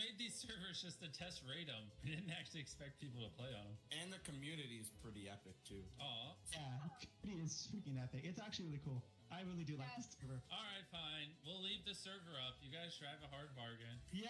made these servers just to test rate them. We didn't actually expect people to play on them. And the community is pretty epic too. Aw. Yeah, it is freaking epic. It's actually really cool. I really do like this server. All right, fine. We'll leave the server up. You guys drive a hard bargain. Yeah!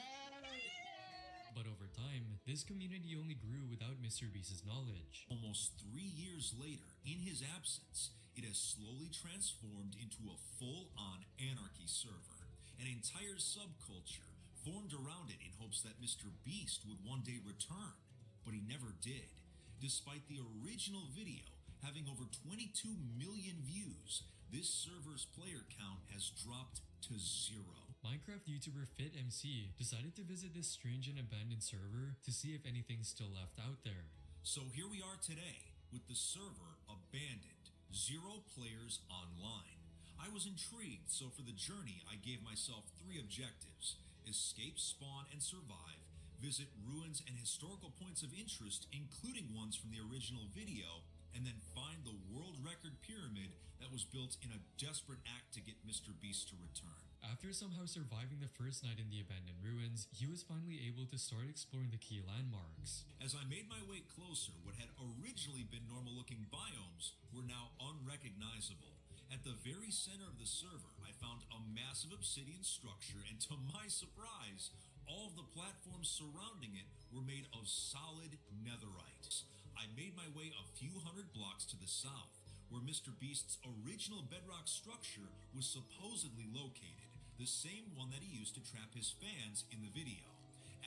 But over time, this community only grew without Mr. Beast's knowledge. Almost 3 years later, in his absence, it has slowly transformed into a full-on anarchy server. An entire subculture formed around it in hopes that Mr. Beast would one day return, but he never did. Despite the original video having over 22 million views, this server's player count has dropped to 0. Minecraft YouTuber FitMC decided to visit this strange and abandoned server to see if anything's still left out there. So here we are today, with the server abandoned, 0 players online. I was intrigued, so for the journey I gave myself 3 objectives: escape, spawn, and survive, visit ruins and historical points of interest, including ones from the original video, and then find the world record pyramid that was built in a desperate act to get Mr. Beast to return. After somehow surviving the first night in the abandoned ruins, he was finally able to start exploring the key landmarks. As I made my way closer, what had originally been normal looking biomes were now unrecognizable. At the very center of the server, I found a massive obsidian structure, and to my surprise, all of the platforms surrounding it were made of solid netherite. I made my way a few hundred blocks to the south, where Mr. Beast's original bedrock structure was supposedly located, the same one that he used to trap his fans in the video.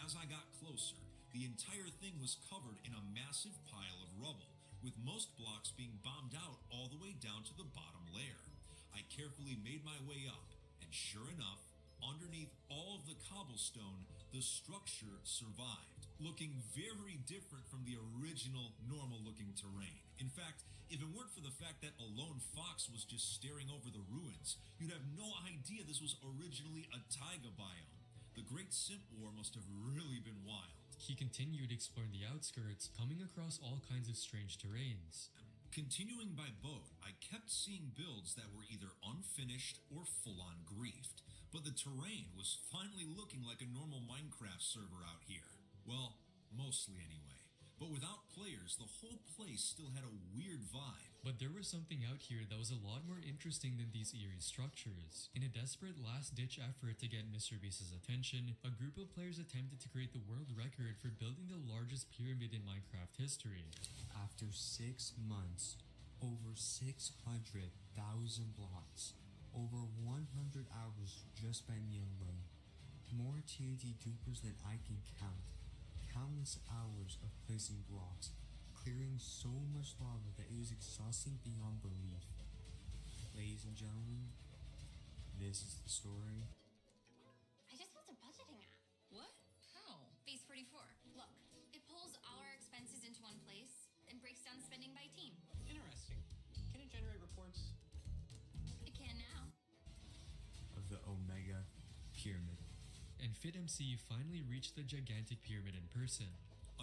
As I got closer, the entire thing was covered in a massive pile of rubble, with most blocks being bombed out all the way down to the bottom layer. I carefully made my way up, and sure enough, underneath all of the cobblestone, the structure survived, looking very different from the original normal-looking terrain. In fact, if it weren't for the fact that a lone fox was just staring over the ruins, you'd have no idea this was originally a taiga biome. The Great Simp War must have really been wild. He continued exploring the outskirts, coming across all kinds of strange terrains. Continuing by boat, I kept seeing builds that were either unfinished or full-on griefed, but the terrain was finally looking like a normal Minecraft server out here. Well, mostly anyway. But without players, the whole place still had a weird vibe. But there was something out here that was a lot more interesting than these eerie structures. In a desperate last-ditch effort to get Mr. Beast's attention, a group of players attempted to create the world record for building the largest pyramid in Minecraft history. After 6 months, over 600,000 blocks, over 100 hours just by me alone, more TNT dupers than I can count, countless hours of placing blocks, clearing so much lava that it was exhausting beyond belief. Ladies and gentlemen, this is the story. I just built a budgeting app. What? How? Base 44. Look, it pulls all our expenses into one place and breaks down spending by team. Interesting. Can it generate reports? It can now. Of the Omega Pyramid. And FitMC finally reached the gigantic pyramid in person.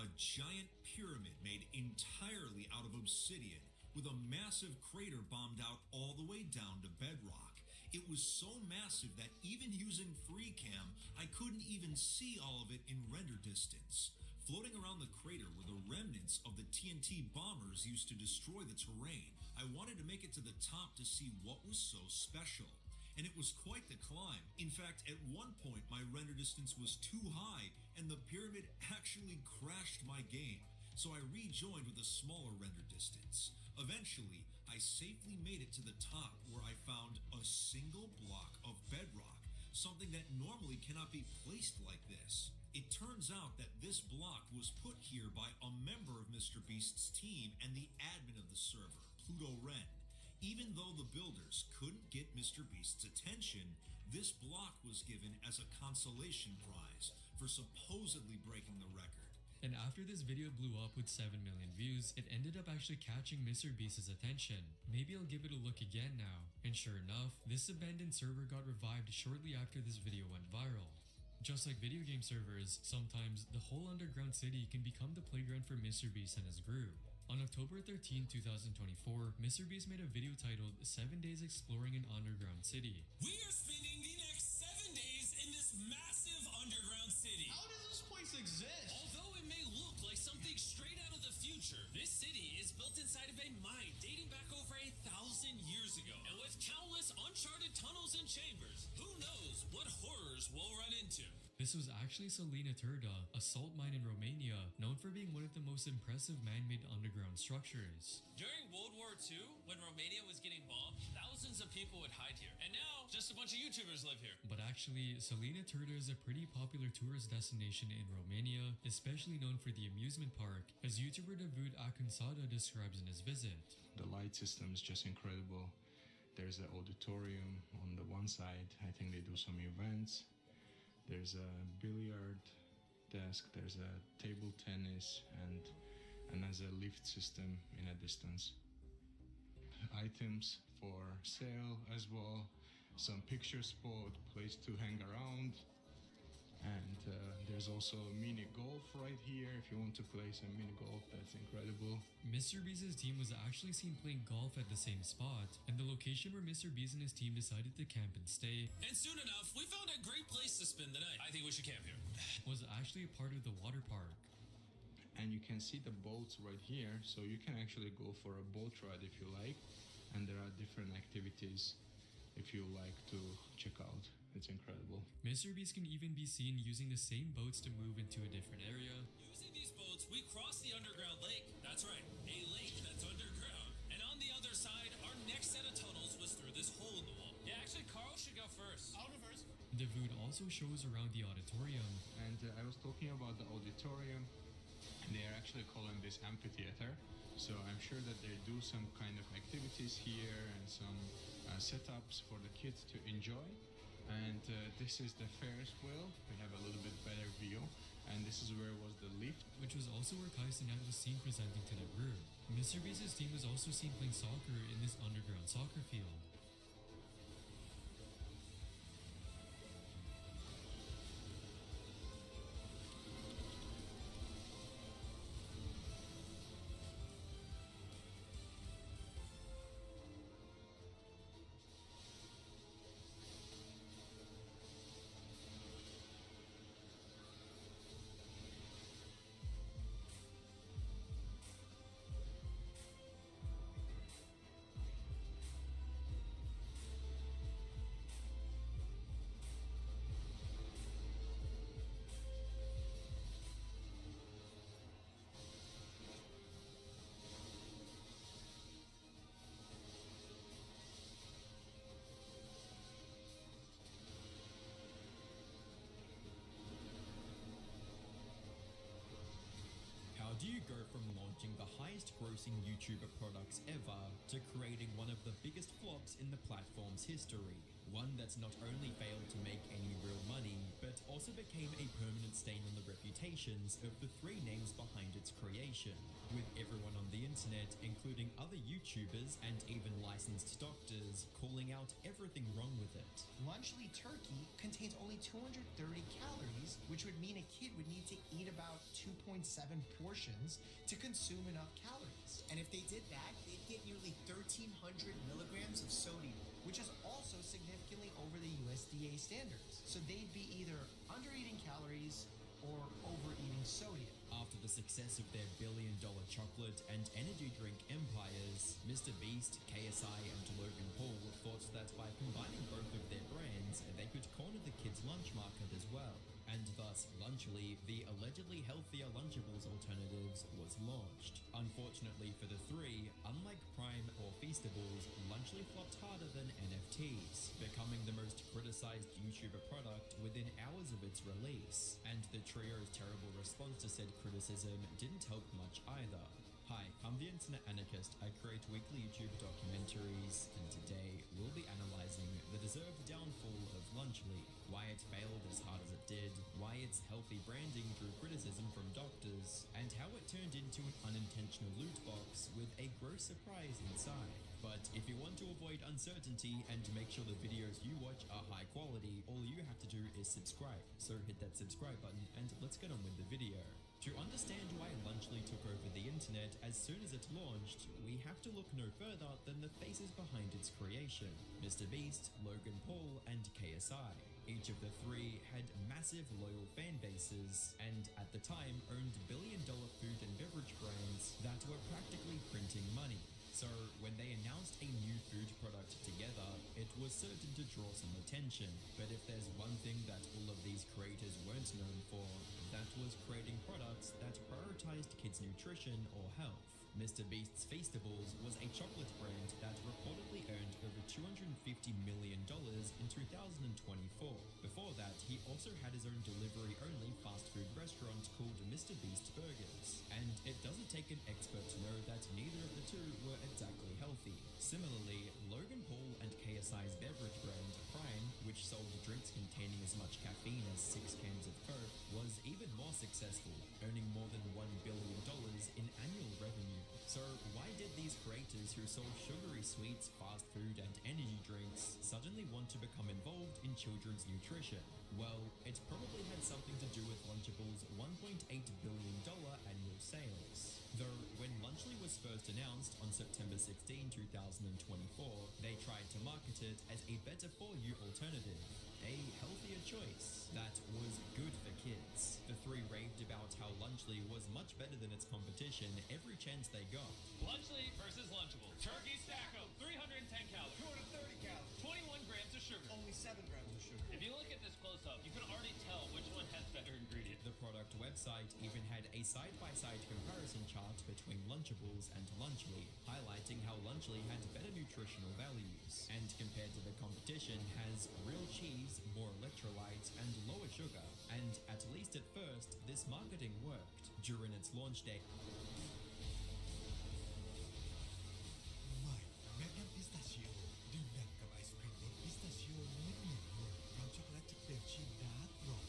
A giant pyramid made entirely out of obsidian, with a massive crater bombed out all the way down to bedrock. It was so massive that even using FreeCam, I couldn't even see all of it in render distance. Floating around the crater were the remnants of the TNT bombers used to destroy the terrain. I wanted to make it to the top to see what was so special. And it was quite the climb. In fact, at one point my render distance was too high and the pyramid actually crashed my game. So I rejoined with a smaller render distance. Eventually, I safely made it to the top, where I found a single block of bedrock, something that normally cannot be placed like this. It turns out that this block was put here by a member of Mr. Beast's team and the admin of the server, Pluto Ren. Even though the builders couldn't get Mr. Beast's attention, this block was given as a consolation prize for supposedly breaking the record. And after this video blew up with 7 million views, it ended up actually catching Mr. Beast's attention. Maybe I'll give it a look again now. And sure enough, this abandoned server got revived shortly after this video went viral. Just like video game servers, sometimes the whole underground city can become the playground for Mr. Beast and his group. On October 13, 2024, Mr. Beast made a video titled 7 Days Exploring an Underground City. We are spending the next 7 days in this massive underground city. How does this This was actually Salina Turda, a salt mine in Romania, known for being one of the most impressive man-made underground structures. During World War II, when Romania was getting bombed, thousands of people would hide here. And now, just a bunch of YouTubers live here. But actually, Salina Turda is a pretty popular tourist destination in Romania, especially known for the amusement park, as YouTuber David Akunsada describes in his visit. The light system is just incredible. There's an auditorium on the one side. I think they do some events. There's a billiard desk, there's a table tennis, and there's a lift system in a distance. Items for sale as well, some picture spot, place to hang around, and there's also mini golf right here if you want to play some mini golf. That's incredible. Mr. Beast's team was actually seen playing golf at the same spot, and the location where Mr. Beast and his team decided to camp and stay, And soon enough, we found a great place to spend the night. I think we should camp here. was actually a part of the water park. And you can see the boats right here, so you can actually go for a boat ride if you like, and there are different activities if you like to check out. It's incredible. Mr. Beast can even be seen using the same boats to move into a different area. Using these boats, we crossed the underground lake. That's right, a lake that's underground. And on the other side, our next set of tunnels was through this hole in the wall. Yeah, actually, Carl should go first. I'll go first. David also shows around the auditorium. And I was talking about the auditorium. They are actually calling this amphitheater. So I'm sure that they do some kind of activities here and some setups for the kids to enjoy. And this is the Ferris wheel. We have a little bit better view. And this is where was the lift. Which was also where Kai Cenat was seen presenting to the group. Mr. Beast's team was also seen playing soccer in this underground soccer field. How do you go from launching the highest grossing YouTuber products ever to creating one of the biggest flops in the platform's history? One that's not only failed to make any real money, but also became a permanent stain on the reputations of the three names behind its creation, with everyone on the internet, including other YouTubers and even licensed doctors, calling out everything wrong with it. Lunchly turkey contains only 230 calories, which would mean a kid would need to eat about 2.7 portions to consume enough calories. And if they did that, they'd get nearly 1,300 milligrams of sodium, which is also significantly over the USDA standards. So they'd be either under-eating calories or overeating sodium. After the success of their billion-dollar chocolate and energy drink empires, Mr. Beast, KSI, and Logan Paul thought that by combining both of their brands, they could corner the kids' lunch market as well. And thus, Lunchly, the allegedly healthier Lunchables alternatives, was launched. Unfortunately for the three, unlike Prime or Feastables, Lunchly flopped harder than NFTs, becoming the most criticized YouTuber product within hours of its release. And the trio's terrible response to said criticism didn't help much either. Hi, I'm the Internet Anarchist. I create weekly YouTube documentaries, and today we'll be analyzing the deserved downfall of Lunchly, why it failed as hard as it did, why its healthy branding drew criticism from doctors, and how it turned into an unintentional loot box with a gross surprise inside. But if you want to avoid uncertainty and to make sure the videos you watch are high quality, all you have to do is subscribe. So hit that subscribe button and let's get on with the video. To understand why Lunchly took over the internet as soon as it launched, we have to look no further than the faces behind its creation: Mr. Beast, Logan Paul, and KSI. Each of the three had massive loyal fan bases and at the time owned billion-dollar food and beverage brands that were practically printing money. So when they announced a new food product together, it was certain to draw some attention. But if there's one thing that all of these creators weren't concept was creating products that prioritized kids' nutrition or health. Mr. Beast's Feastables was a chocolate brand that reportedly earned over $250 million in 2024. Before that, he also had his own delivery-only fast food restaurant called Mr. Beast Burgers. And it doesn't take an expert to know that neither of the two were exactly healthy. Similarly, Logan Paul and KSI's beverage brand, Prime, which sold drinks containing as much caffeine as 6 cans of Coke, was even more successful, earning more than $1 billion in annual revenue. So why did these creators who sold sugary sweets, fast food, and energy drinks suddenly want to become involved in children's nutrition? Well, it probably had something to do with Lunchables' $1.8 billion annual sales. Though, when Lunchly was first announced on September 16, 2024, they tried to market it as a better-for-you alternative, a healthier choice that was good for kids. The three raved about how Lunchly was much better than its competition every chance they got. Lunchly versus Lunchable. Turkey stack 'em. 310 calories. 230 calories. 21 grams of sugar. Only 7 grams of sugar. If you look at this close up, you can already tell which one has better ingredients. The product website even had a side-by-side comparison chart between Lunchables and Lunchly, highlighting how Lunchly had better nutritional values, and compared to the competition has real cheese, more electrolytes, and lower sugar. And at least at first, this marketing worked. During its launch day, Magnum Pistachio ดื่มด่ำกับไอศกรีมรสพิสตาชิโอเนื้อเหนียวนุ่มเพราะช็อกโกแลตจะเปลี่ยนชีสดาร์กกรอบ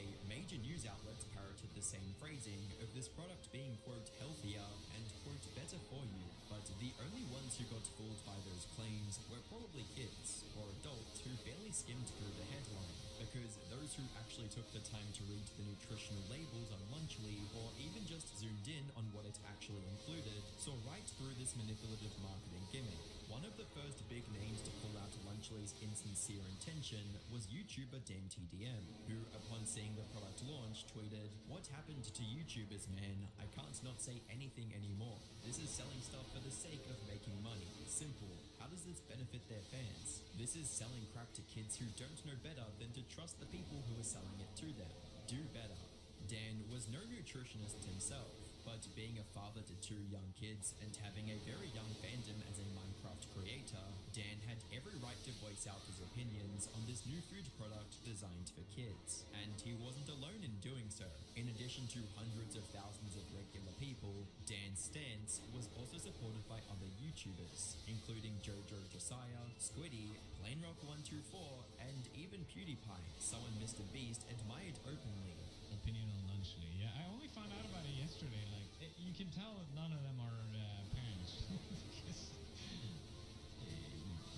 a major news outlet parroted the same phrasing of this product being, quote, healthier and, quote, better for you. But the only ones who got fooled by those claims were probably kids or adults who barely skimmed through the headline. Because those who actually took the time to read the nutritional labels on Lunchly, or even just zoomed in on what it actually included, saw right through this manipulative marketing gimmick. One of the first big names to pull out Lunchly's insincere intention was YouTuber DanTDM, who, upon seeing the product launch, tweeted, "What happened to YouTubers, man? I can't not say anything anymore. This is selling stuff for the sake of making money. Simple. How does this benefit their fans? This is selling crap to kids who don't know better than to trust the people who are selling it to them. Do better." Dan was no nutritionist himself, but being a father to 2 young kids and having a very young fandom as a Minecraft creator, Dan had every right to voice out his opinions on this new food product designed for kids. And he wasn't alone in doing so. In addition to hundreds of thousands of regular people, Dan's stance was also supported by other YouTubers, including Jojo Josiah, Squiddy, PlaneRock124, and even PewDiePie, someone Mr. Beast admired openly. Opinion on Lunchly. Yeah, I only found out about it yesterday. Like, you can tell that none of them are parents. Because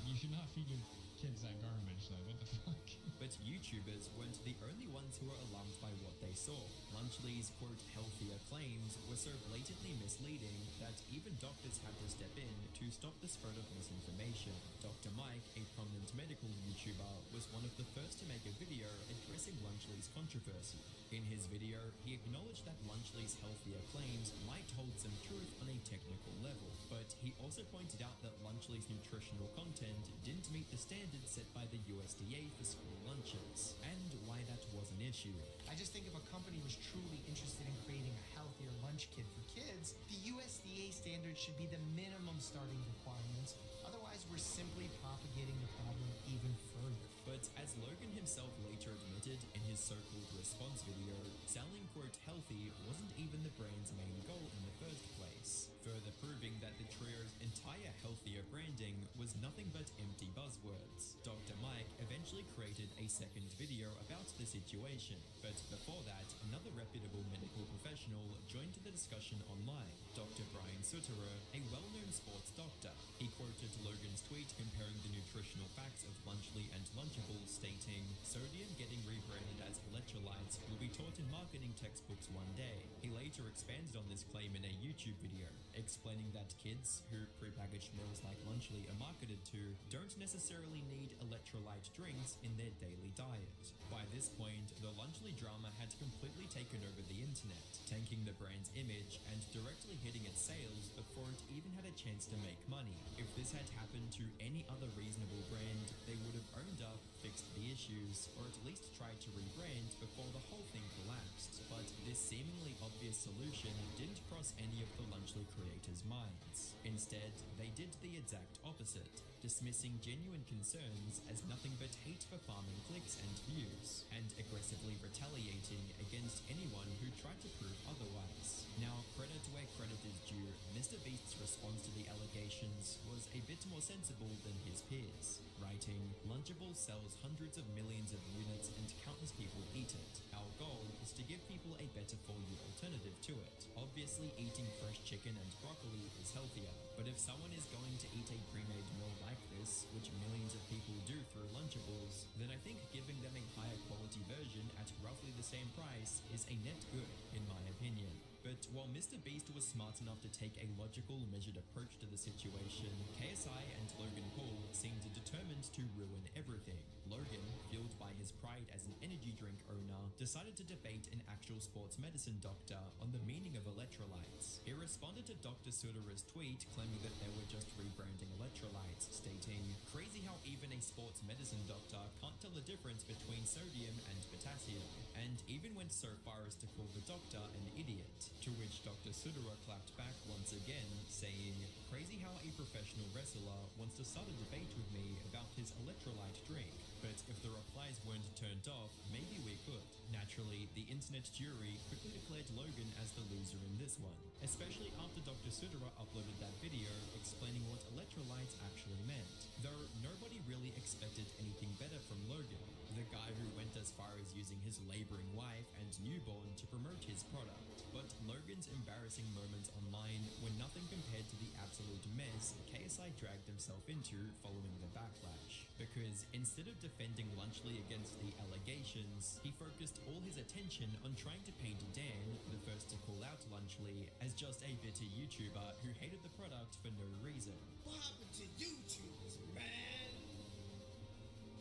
you should not feed your kids that garbage. Like, what the fuck? But YouTubers weren't the only ones who were alarmed by what they saw. Lunchly's, quote, healthier claims were so blatantly misleading that even doctors had to step in to stop the spread of misinformation. Dr. Mike, a prominent medical YouTuber, was one of the first to make a video addressing Lunchly's controversy. In his video, he acknowledged that Lunchly's healthier claims might hold some truth on a technical level, but he also pointed out that Lunchly's nutritional content didn't meet the standards set by the USDA for school lunches, and why that was an issue. I just think if a company was truly interested in creating a healthier lunch kit for kids, the USDA standards should be the minimum starting requirements. Otherwise, we're simply propagating the problem even further. But as Logan himself later admitted in his so-called response video, selling, quote, healthy wasn't even the brand's main goal in the first place, further proving that the trio's entire healthier branding was nothing but empty buzzwords. Dr. Mike eventually created a second video about the situation, but before that, another reputable medical professional joined the discussion online, Dr. Brian Sutterer, a well-known sports doctor. He quoted Logan's tweet comparing the nutritional facts of Lunchly and Lunchables, stating, "Sodium getting rebranded as electrolytes will be taught in marketing textbooks one day." He later expanded on this claim in a YouTube video, explaining that kids who prepackaged meals like Lunchly are marketed to don't necessarily need electrolyte drinks in their daily diet. By this point, the Lunchly drama had completely taken over the internet, tanking the brand's image and directly hitting its sales before it even had a chance to make money. If this had happened to any other reasonable brand, they would have owned up, fixed the issue, Lunchables, or at least tried to rebrand before the whole thing collapsed. But this seemingly obvious solution didn't cross any of the Lunchly creators' minds. Instead, they did the exact opposite, dismissing genuine concerns as nothing but hate for farming clicks and views, and aggressively retaliating against anyone who tried to prove otherwise. Now, credit where credit is due, Mr. Beast's response to the allegations was a bit more sensible than his peers, writing, "Lunchables sells hundreds of millions of units and countless people eat it. Our goal is to give people a better for-you alternative to it. Obviously, eating fresh chicken and broccoli is healthier, but if someone is going to eat a pre-made meal like this, which millions of people do through Lunchables, then I think giving them a higher quality version at roughly the same price is a net good, in my opinion." But while Mr. Beast was smart enough to take a logical, measured approach to the situation, KSI and Logan Paul seemed determined to ruin everything. Logan, fueled by his pride as an energy drink owner, decided to debate an actual sports medicine doctor on the meaning of electrolytes. He responded to Dr. Sudara's tweet claiming that they were just rebranding electrolytes, stating, "Crazy how even a sports medicine doctor can't tell the difference between sodium and potassium," and even went so far as to call the doctor an idiot. To which Dr. Sudara clapped back once again, saying, "Crazy how a professional wrestler wants to start a debate with me about his electrolyte drink, but if the replies weren't turned off, maybe we could." Naturally, the internet jury quickly declared Logan as the loser in this one, especially after Dr. Sudara uploaded that video explaining what electrolytes actually meant, though nobody really expected anything better from Logan, the guy who went as far as using his laboring wife and newborn to promote his product. But Logan's embarrassing moments online were nothing compared to the absolute mess KSI dragged himself into following the backlash. Because instead of defending Lunchly against the allegations, he focused all his attention on trying to paint Dan, the first to call out Lunchly, as just a bitter YouTuber who hated the product for no reason. What happened to YouTubers, man?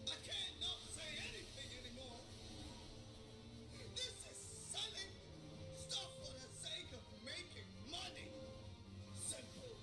I can't not say anything anymore. This is selling stuff for the sake of making money. Simple.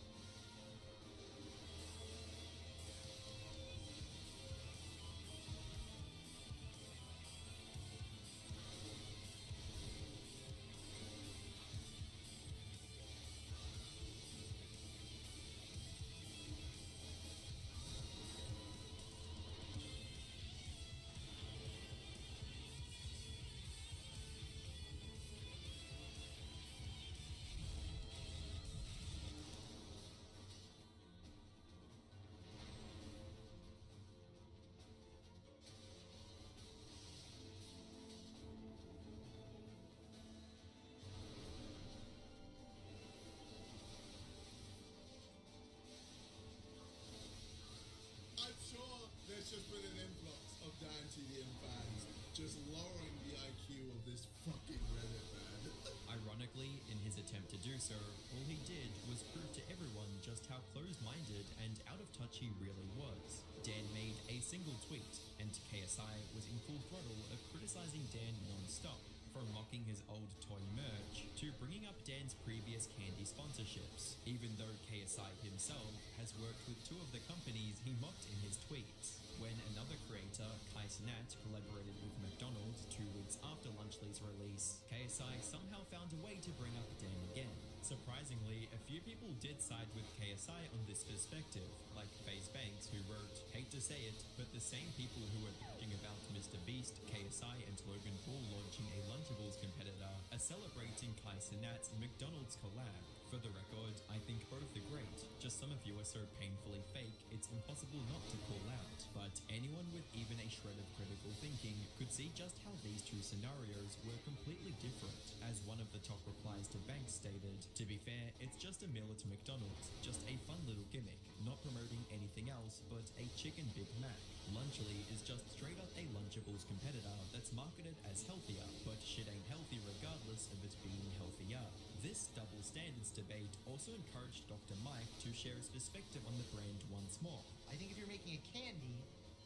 I'm sure there's just been an influx of Dan TDM fans just lowering the IQ of this fucking Reddit, man. Ironically, in his attempt to do so, all he did was prove to everyone just how close-minded and out of touch he really was. Dan made a single tweet, and KSI was in full throttle of criticizing Dan non-stop, from mocking his old toy merch to bringing up Dan's previous candy sponsorships, even though KSI himself has worked with two of the companies he mocked in his tweets. When another creator, Kai Cenat, collaborated with McDonald's 2 weeks after Lunchly's release, KSI somehow found a way to bring up Dan again. Surprisingly, a few people did side with KSI on this perspective, like FaZe Banks, who wrote, "Hate to say it, but the same people who were bitching about Mr. Beast, KSI, and Logan Paul launching a Lunchables competitor are celebrating Kai Cenat's McDonald's collab. For the record, I think both are great, just some of you are so painfully fake, it's impossible not to call out. But anyone with even a shred of critical thinking could see just how these two scenarios were completely different. As one of the top replies to Banks stated, "To be fair, it's just a meal at McDonald's, just a fun little gimmick, not promoting anything else but a chicken Big Mac. Lunchly is just straight up a Lunchables competitor that's marketed as healthier, but shit ain't healthy regardless of it being healthier." This double standards debate also encouraged Dr. Mike to share his perspective on the brand once more. I think if you're making a candy,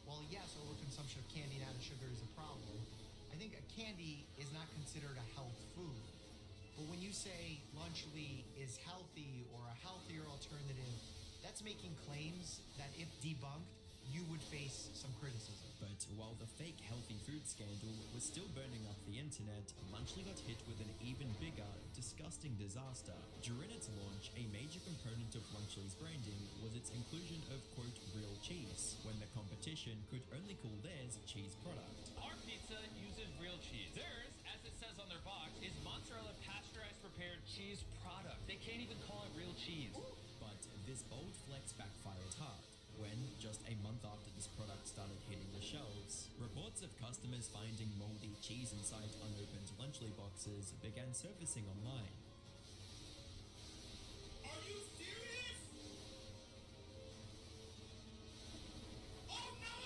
well, yes, overconsumption of candy and added sugar is a problem. I think a candy is not considered a health food. But when you say Lunchly is healthy or a healthier alternative, that's making claims that if debunked, you would face some criticism. But while the fake healthy scandal was still burning up the internet, Lunchly got hit with an even bigger, disgusting disaster. During its launch, a major component of Lunchly's branding was its inclusion of, quote, real cheese, when the competition could only call theirs cheese product. Our pizza uses real cheese. Theirs, as it says on their box, is mozzarella pasteurized prepared cheese product. They can't even call it real cheese. But this bold flex backfired hard. When, just a month after this product started hitting the shelves, reports of customers finding moldy cheese inside unopened Lunchly boxes began surfacing online. Are you serious? Oh no!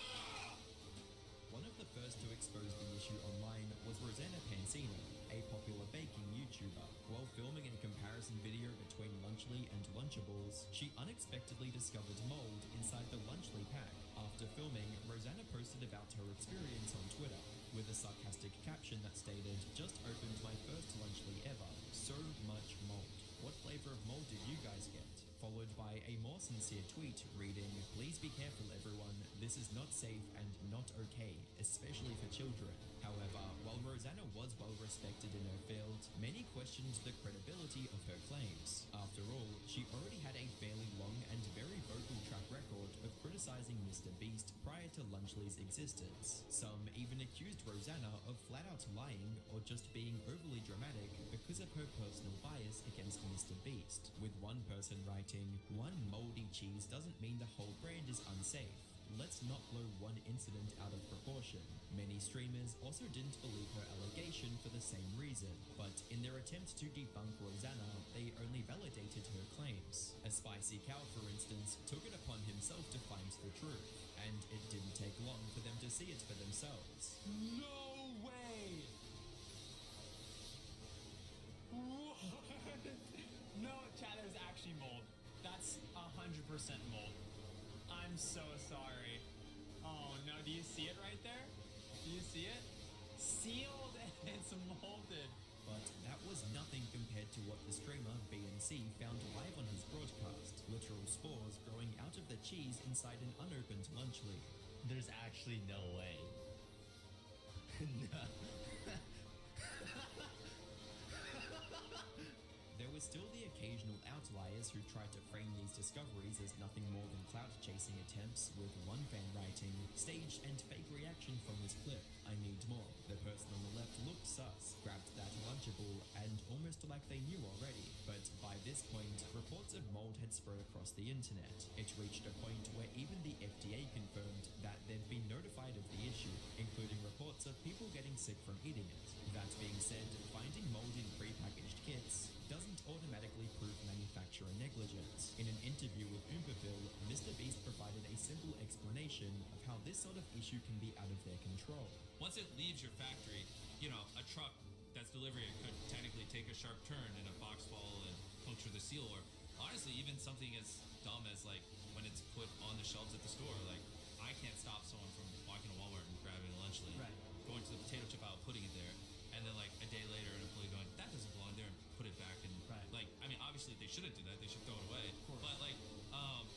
One of the first to expose the issue online was Rosanna Pansino, a popular baking YouTuber. While filming a comparison video between Lunchly and Lunchables, she unexpectedly discovered mold inside the Lunchly pack. After filming, Rosanna posted about her experience on Twitter, with a sarcastic caption that stated, "Just opened my first Lunchly ever. So much mold. What flavor of mold did you guys get?" Followed by a more sincere tweet reading, "Please be careful everyone, this is not safe and not okay, especially for children." However, while Rosanna was well respected in her field, many questioned the credibility of her claims. After all, she already had a fairly long and very vocal track record of criticizing Mr. Beast prior to Lunchly's existence. Some even accused Rosanna of flat out lying or just being overly dramatic because of her personal bias against Mr. Beast, with one person writing, "One moldy cheese doesn't mean the whole brand is unsafe. Let's not blow one incident out of proportion." Many streamers also didn't believe her allegation for the same reason, but in their attempt to debunk Rosanna, they only validated her claims. A spicy cow, for instance, took it upon himself to find the truth, and it didn't take long for them to see it for themselves. No way! What? No, Chad, there's actually mold. That's 100% mold. I'm so sorry. Oh no, do you see it right there? Do you see it? Sealed and it's molded. But that was nothing compared to what the streamer BNC found live on his broadcast. Literal spores growing out of the cheese inside an unopened Lunchly. There's actually no way. No. There were still the occasional outliers who tried to frame these discoveries as nothing more than clout-chasing attempts, with one fan writing, "Staged and fake reaction from this clip. I need more." The person on the left looked sus, grabbed that Lunchable, and almost like they knew already. But by this point, reports of mold had spread across the internet. It reached a point where even the FDA confirmed that they'd been notified of the issue, including reports of people getting sick from eating it. That being said, finding mold in prepackaged kits doesn't automatically prove manufacturer negligence. In an interview with Oomperville, Mr. Beast provided a simple explanation of how this sort of issue can be out of their control. Once it leaves your factory, a truck that's delivering it could technically take a sharp turn and a box fall and puncture the seal, or honestly, even something as dumb as like when it's put on the shelves at the store. Like, I can't stop someone from walking to Walmart and grabbing a Lunchly, going to the potato chip aisle, putting it there, and then like a day later, an employee going, "That doesn't belong there," and put it back. And like, I mean, obviously they shouldn't do that. They should throw it away. But like,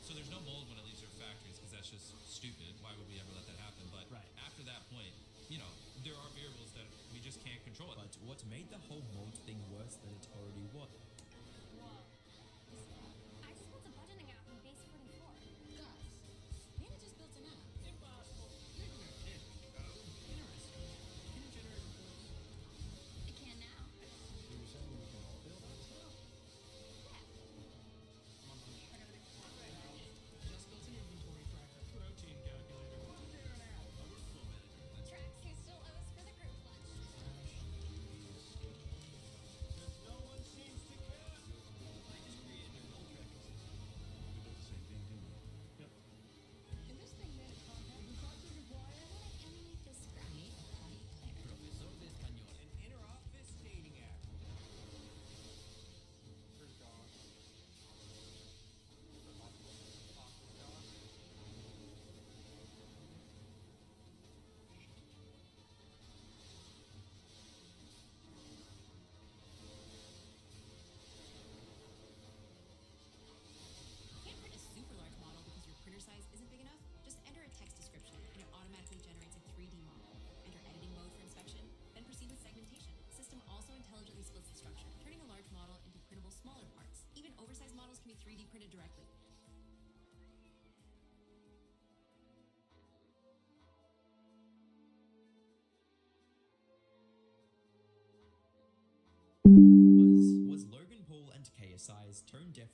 so there's no mold when it leaves your factories because that's just stupid. Why would we ever let that happen? But after that point, there are variables that we just can't control. But what made the whole mold thing worse than it already was? I just built a budgeting app in Base 44. Guys, Nina just built an app. Impossible. Ignorant kid. Interesting. Can you generate reports? It can now. So you're saying we can all build that stuff? Just built an inventory tracker. Protein calculator. One day an app. A workflow manager. Tracks who still owes for the group lunch. Because no one seems to care.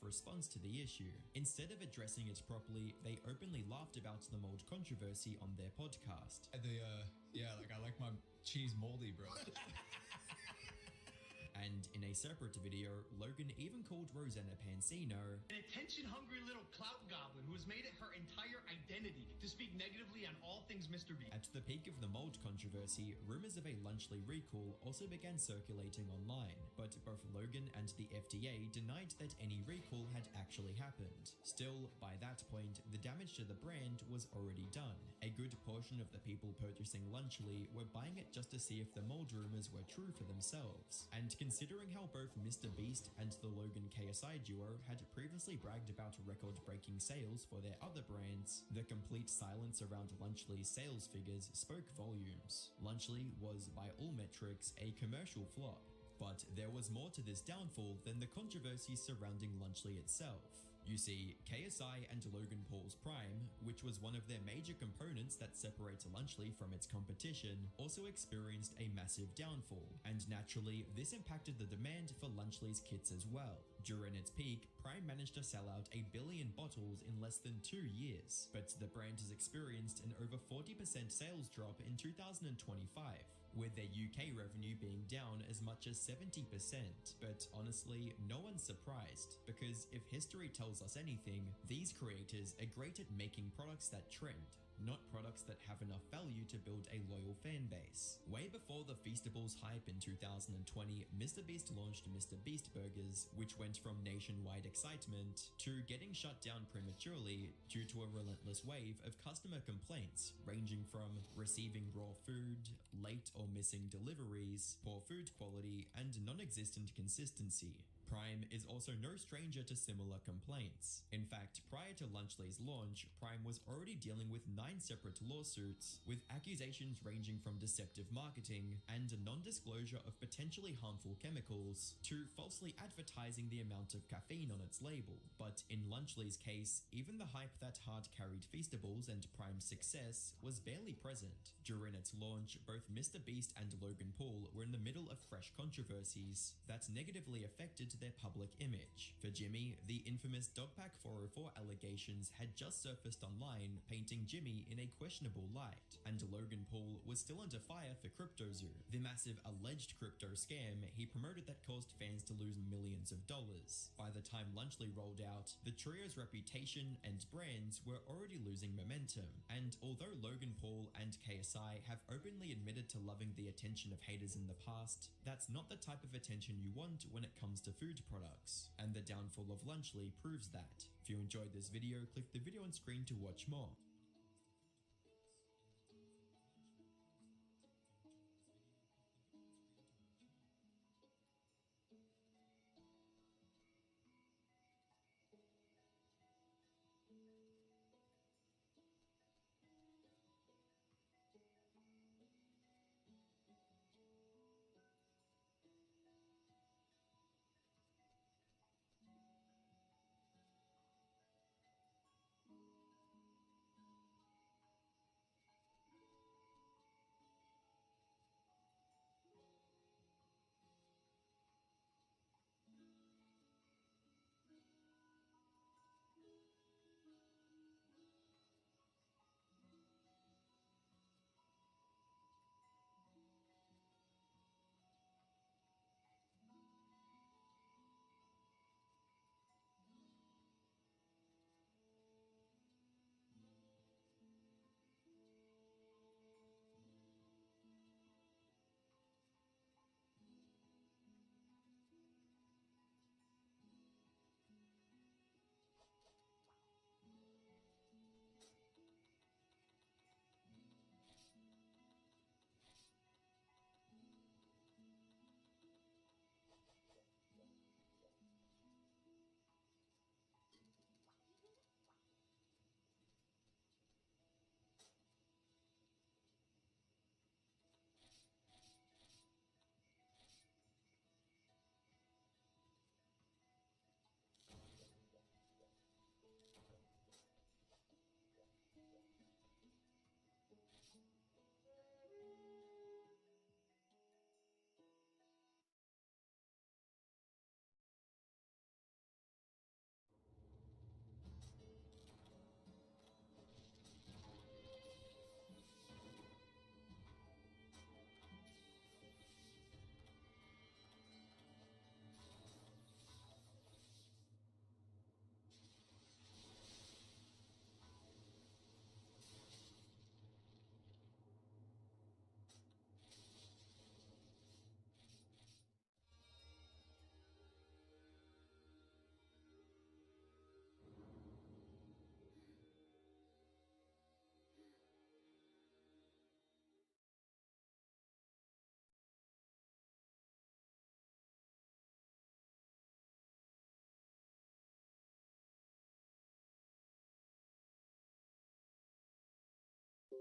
response to the issue. Instead of addressing it properly, they openly laughed about the mold controversy on their podcast. I like my cheese moldy, bro. And in a separate video, Logan even called Rosanna Pansino an attention-hungry little clout goblin who has made it her entire identity to speak negatively on all things Mr. Beast. At the peak of the mold controversy, rumors of a Lunchley recall also began circulating online, but both Logan and the FDA denied that any recall had actually happened. Still, by that point, the damage to the brand was already done. A good portion of the people purchasing Lunchley were buying it just to see if the mold rumors were true for themselves. And considering how both Mr. Beast and the Logan KSI duo had previously bragged about record-breaking sales for their other brands, the complete silence around Lunchley's sales figures spoke volumes. Lunchley was, by all metrics, a commercial flop. But there was more to this downfall than the controversy surrounding Lunchley itself. You see, KSI and Logan Paul's Prime, which was one of their major components that separates Lunchley from its competition, also experienced a massive downfall, and naturally, this impacted the demand for Lunchley's kits as well. During its peak, Prime managed to sell out 1 billion bottles in less than 2 years, but the brand has experienced an over 40% sales drop in 2025. With their UK revenue being down as much as 70%. But honestly, no one's surprised, because if history tells us anything, these creators are great at making products that trend, not products that have enough value to build a loyal fan base. Way before the Feastables hype in 2020, Mr. Beast launched Mr. Beast Burgers, which went from nationwide excitement to getting shut down prematurely due to a relentless wave of customer complaints, ranging from receiving raw food, late or missing deliveries, poor food quality, and non-existent consistency. Prime is also no stranger to similar complaints. In fact, prior to Lunchley's launch, Prime was already dealing with 9 separate lawsuits, with accusations ranging from deceptive marketing and non-disclosure of potentially harmful chemicals to falsely advertising the amount of caffeine on its label. But in Lunchley's case, even the hype that hard-carried Feastables and Prime's success was barely present. During its launch, both Mr. Beast and Logan Paul were in the middle of fresh controversies that negatively affected their public image. For Jimmy, the infamous Dogpack 404 allegations had just surfaced online, painting Jimmy in a questionable light, and Logan Paul was still under fire for CryptoZoo, the massive alleged crypto scam he promoted that caused fans to lose millions of dollars. By the time Lunchley rolled out, the trio's reputation and brands were already losing momentum, and although Logan Paul and KSI have openly admitted to loving the attention of haters in the past, that's not the type of attention you want when it comes to food products, and the downfall of Lunchley proves that. If you enjoyed this video, click the video on screen to watch more.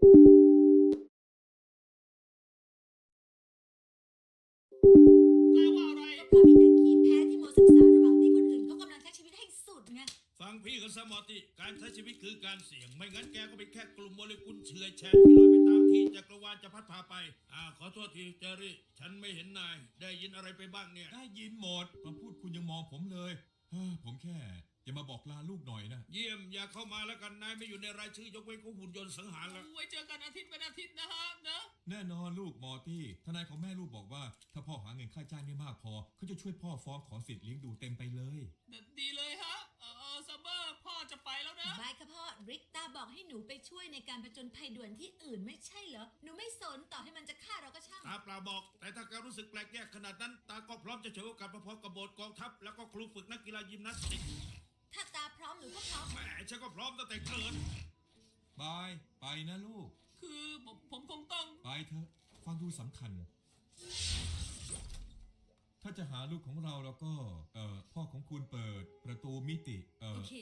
แปลว่าอะไรก็เพราะมีแต่ขี้แพ้ที่มัวศึกษาระหว่างที่คนอื่นเขากำลังใช้ชีวิตให้สุดไง ฟังพี่กับสมอติการใช้ชีวิตคือการเสี่ยงไม่งั้นแกก็เป็นแค่กลุ่มโมเลกุลเฉื่อยแฉะที่ลอยไปตามที่จักรวาลจะพัดพาไปขอโทษทีเจอรี่ฉันไม่เห็นนายได้ยินอะไรไปบ้างเนี่ย ได้ยินหมดมาพูดคุณยังมองผมเลยผมแค่อย่ามาบอกลาลูกหน่อยนะ เยี่ยมอย่าเข้ามาแล้วกันนายไม่อยู่ในรายชื่อยกเว้นของหุ่นยนต์สังหารแล้ว ไว้เจอกันอาทิตย์เป็นอาทิตย์นะฮะนะ แน่นอนลูกมอร์ตี้ทนายของแม่ลูกบอกว่าถ้าพ่อหาเงินค่าจ้างได้มากพอเขาจะช่วยพ่อฟ้องขอสิทธิ์เลี้ยงดูเต็มไปเลย ดีเลยฮะซัมเมอร์พ่อจะไปแล้วนะบายค่ะพ่อริกตาบอกให้หนูไปช่วยในการผจญภัยด่วนที่อื่นไม่ใช่เหรอหนูไม่สนต่อให้มันจะฆ่าเราก็ช่างตาเปล่าบอกแต่ถ้าแกรู้สึกแปลกแยกขนาดนั้นตาก็พร้อมจะฉวยโอกาสพอๆกับโบสถ์กองทัพแล้วก็ครูฝึกนักกีฬายิมนาสติก ถ้าตาพร้อมหนูก็พร้อม แม่ฉันก็พร้อมตั้งแต่เกิด บายไปนะลูก คือผมคงต้อง ไปเถอะฟังดูสำคัญ ถ้าจะหาลูกของเราแล้วก็พ่อของคุณเปิดประตูมิติโอเค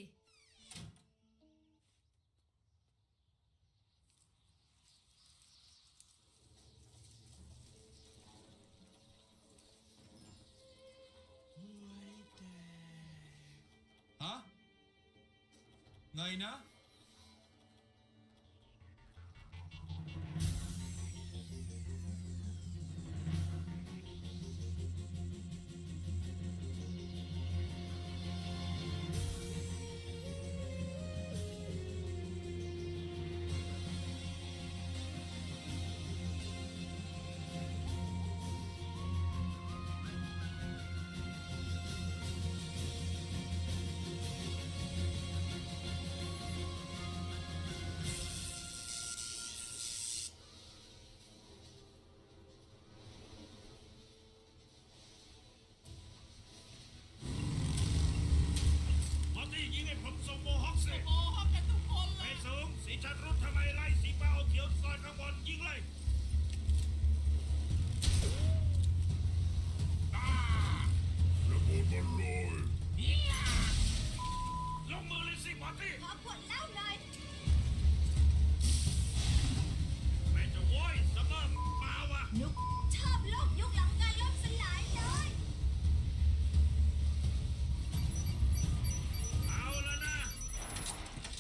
ฮะไงนะยิงให้ผมส่งโมฮอคสิกันทุกคนเลยไปสูงสีชัดรุดทำไมไล่สีฟ้าเอาเขียวซอยข้างบนยิงเลยระเบิดมันลอยลงมือเลยสิพอตี้ขอขวดเหล้าหน่อยแม่จะโว้ยซัมเมอร์มาวะนุกชอบโลกยุคหลังการล่มสลายเลย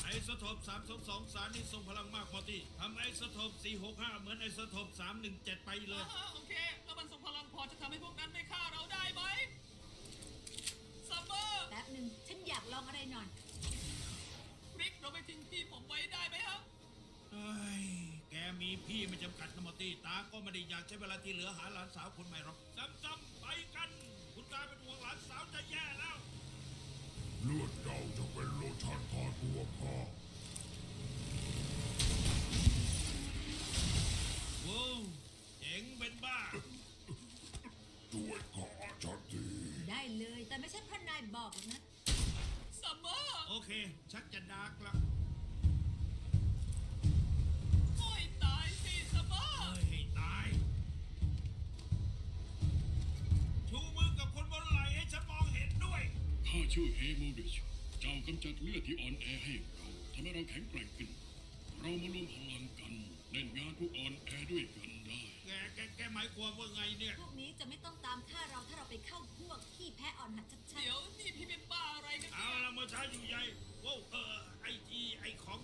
ไอโซโทป322สารนี้ทรงพลังมากพอที่ทำไอโซโทป465เหมือนไอโซโทป317ไปเลยโอเคแล้วมันทรงพลังพอจะทำให้พวกนั้นไม่ฆ่าเราได้ไหมซัมเมอร์แป๊บหนึ่งฉันอยากลองอะไรหน่อยริกเราไม่ทิ้งพี่ผมไว้ได้ไหมครับแกมีพี่ไม่จำกัดนะมอตี้ตาก็ไม่ได้อยากใช้เวลาที่เหลือหาหลานสาวคนใหม่หรอกซ้ำๆไปกันคุณตาเป็นห่วงหลานสาวจะแย่แล้วเลือดเจ้าจะเป็นโลชั่นทาตัวข้าว้าวเจ๋งเป็นบ้าช่วยข้าฉันทีได้เลยแต่ไม่ใช่เพราะนายบอกนะซัมเมอร์โอเคชักจะดาร์กละโอ้ยตายสิซัมเมอร์ให้ตายชูมือกับคนบนไหล่ให้ฉันมองเห็นด้วยข้าชื่อเฮโมริชเจ้ากำจัดเลือดที่อ่อนแอให้เราทำให้เราแข็งแกร่งขึ้นเรามารวมพลังกันเล่นงานผู้อ่อนแอด้วยกันได้แกหมายความว่าไงเนี่ยพวกนี้จะไม่ต้องตามฆ่าเราถ้าเราไปเข้าพวกขี้แพ้อ่อนหัดชัดๆเดี๋ยวนี่พี่เป็นบ้าอะไรกันเอาละมาช้าอยู่ใหญ่ว้าวไอของ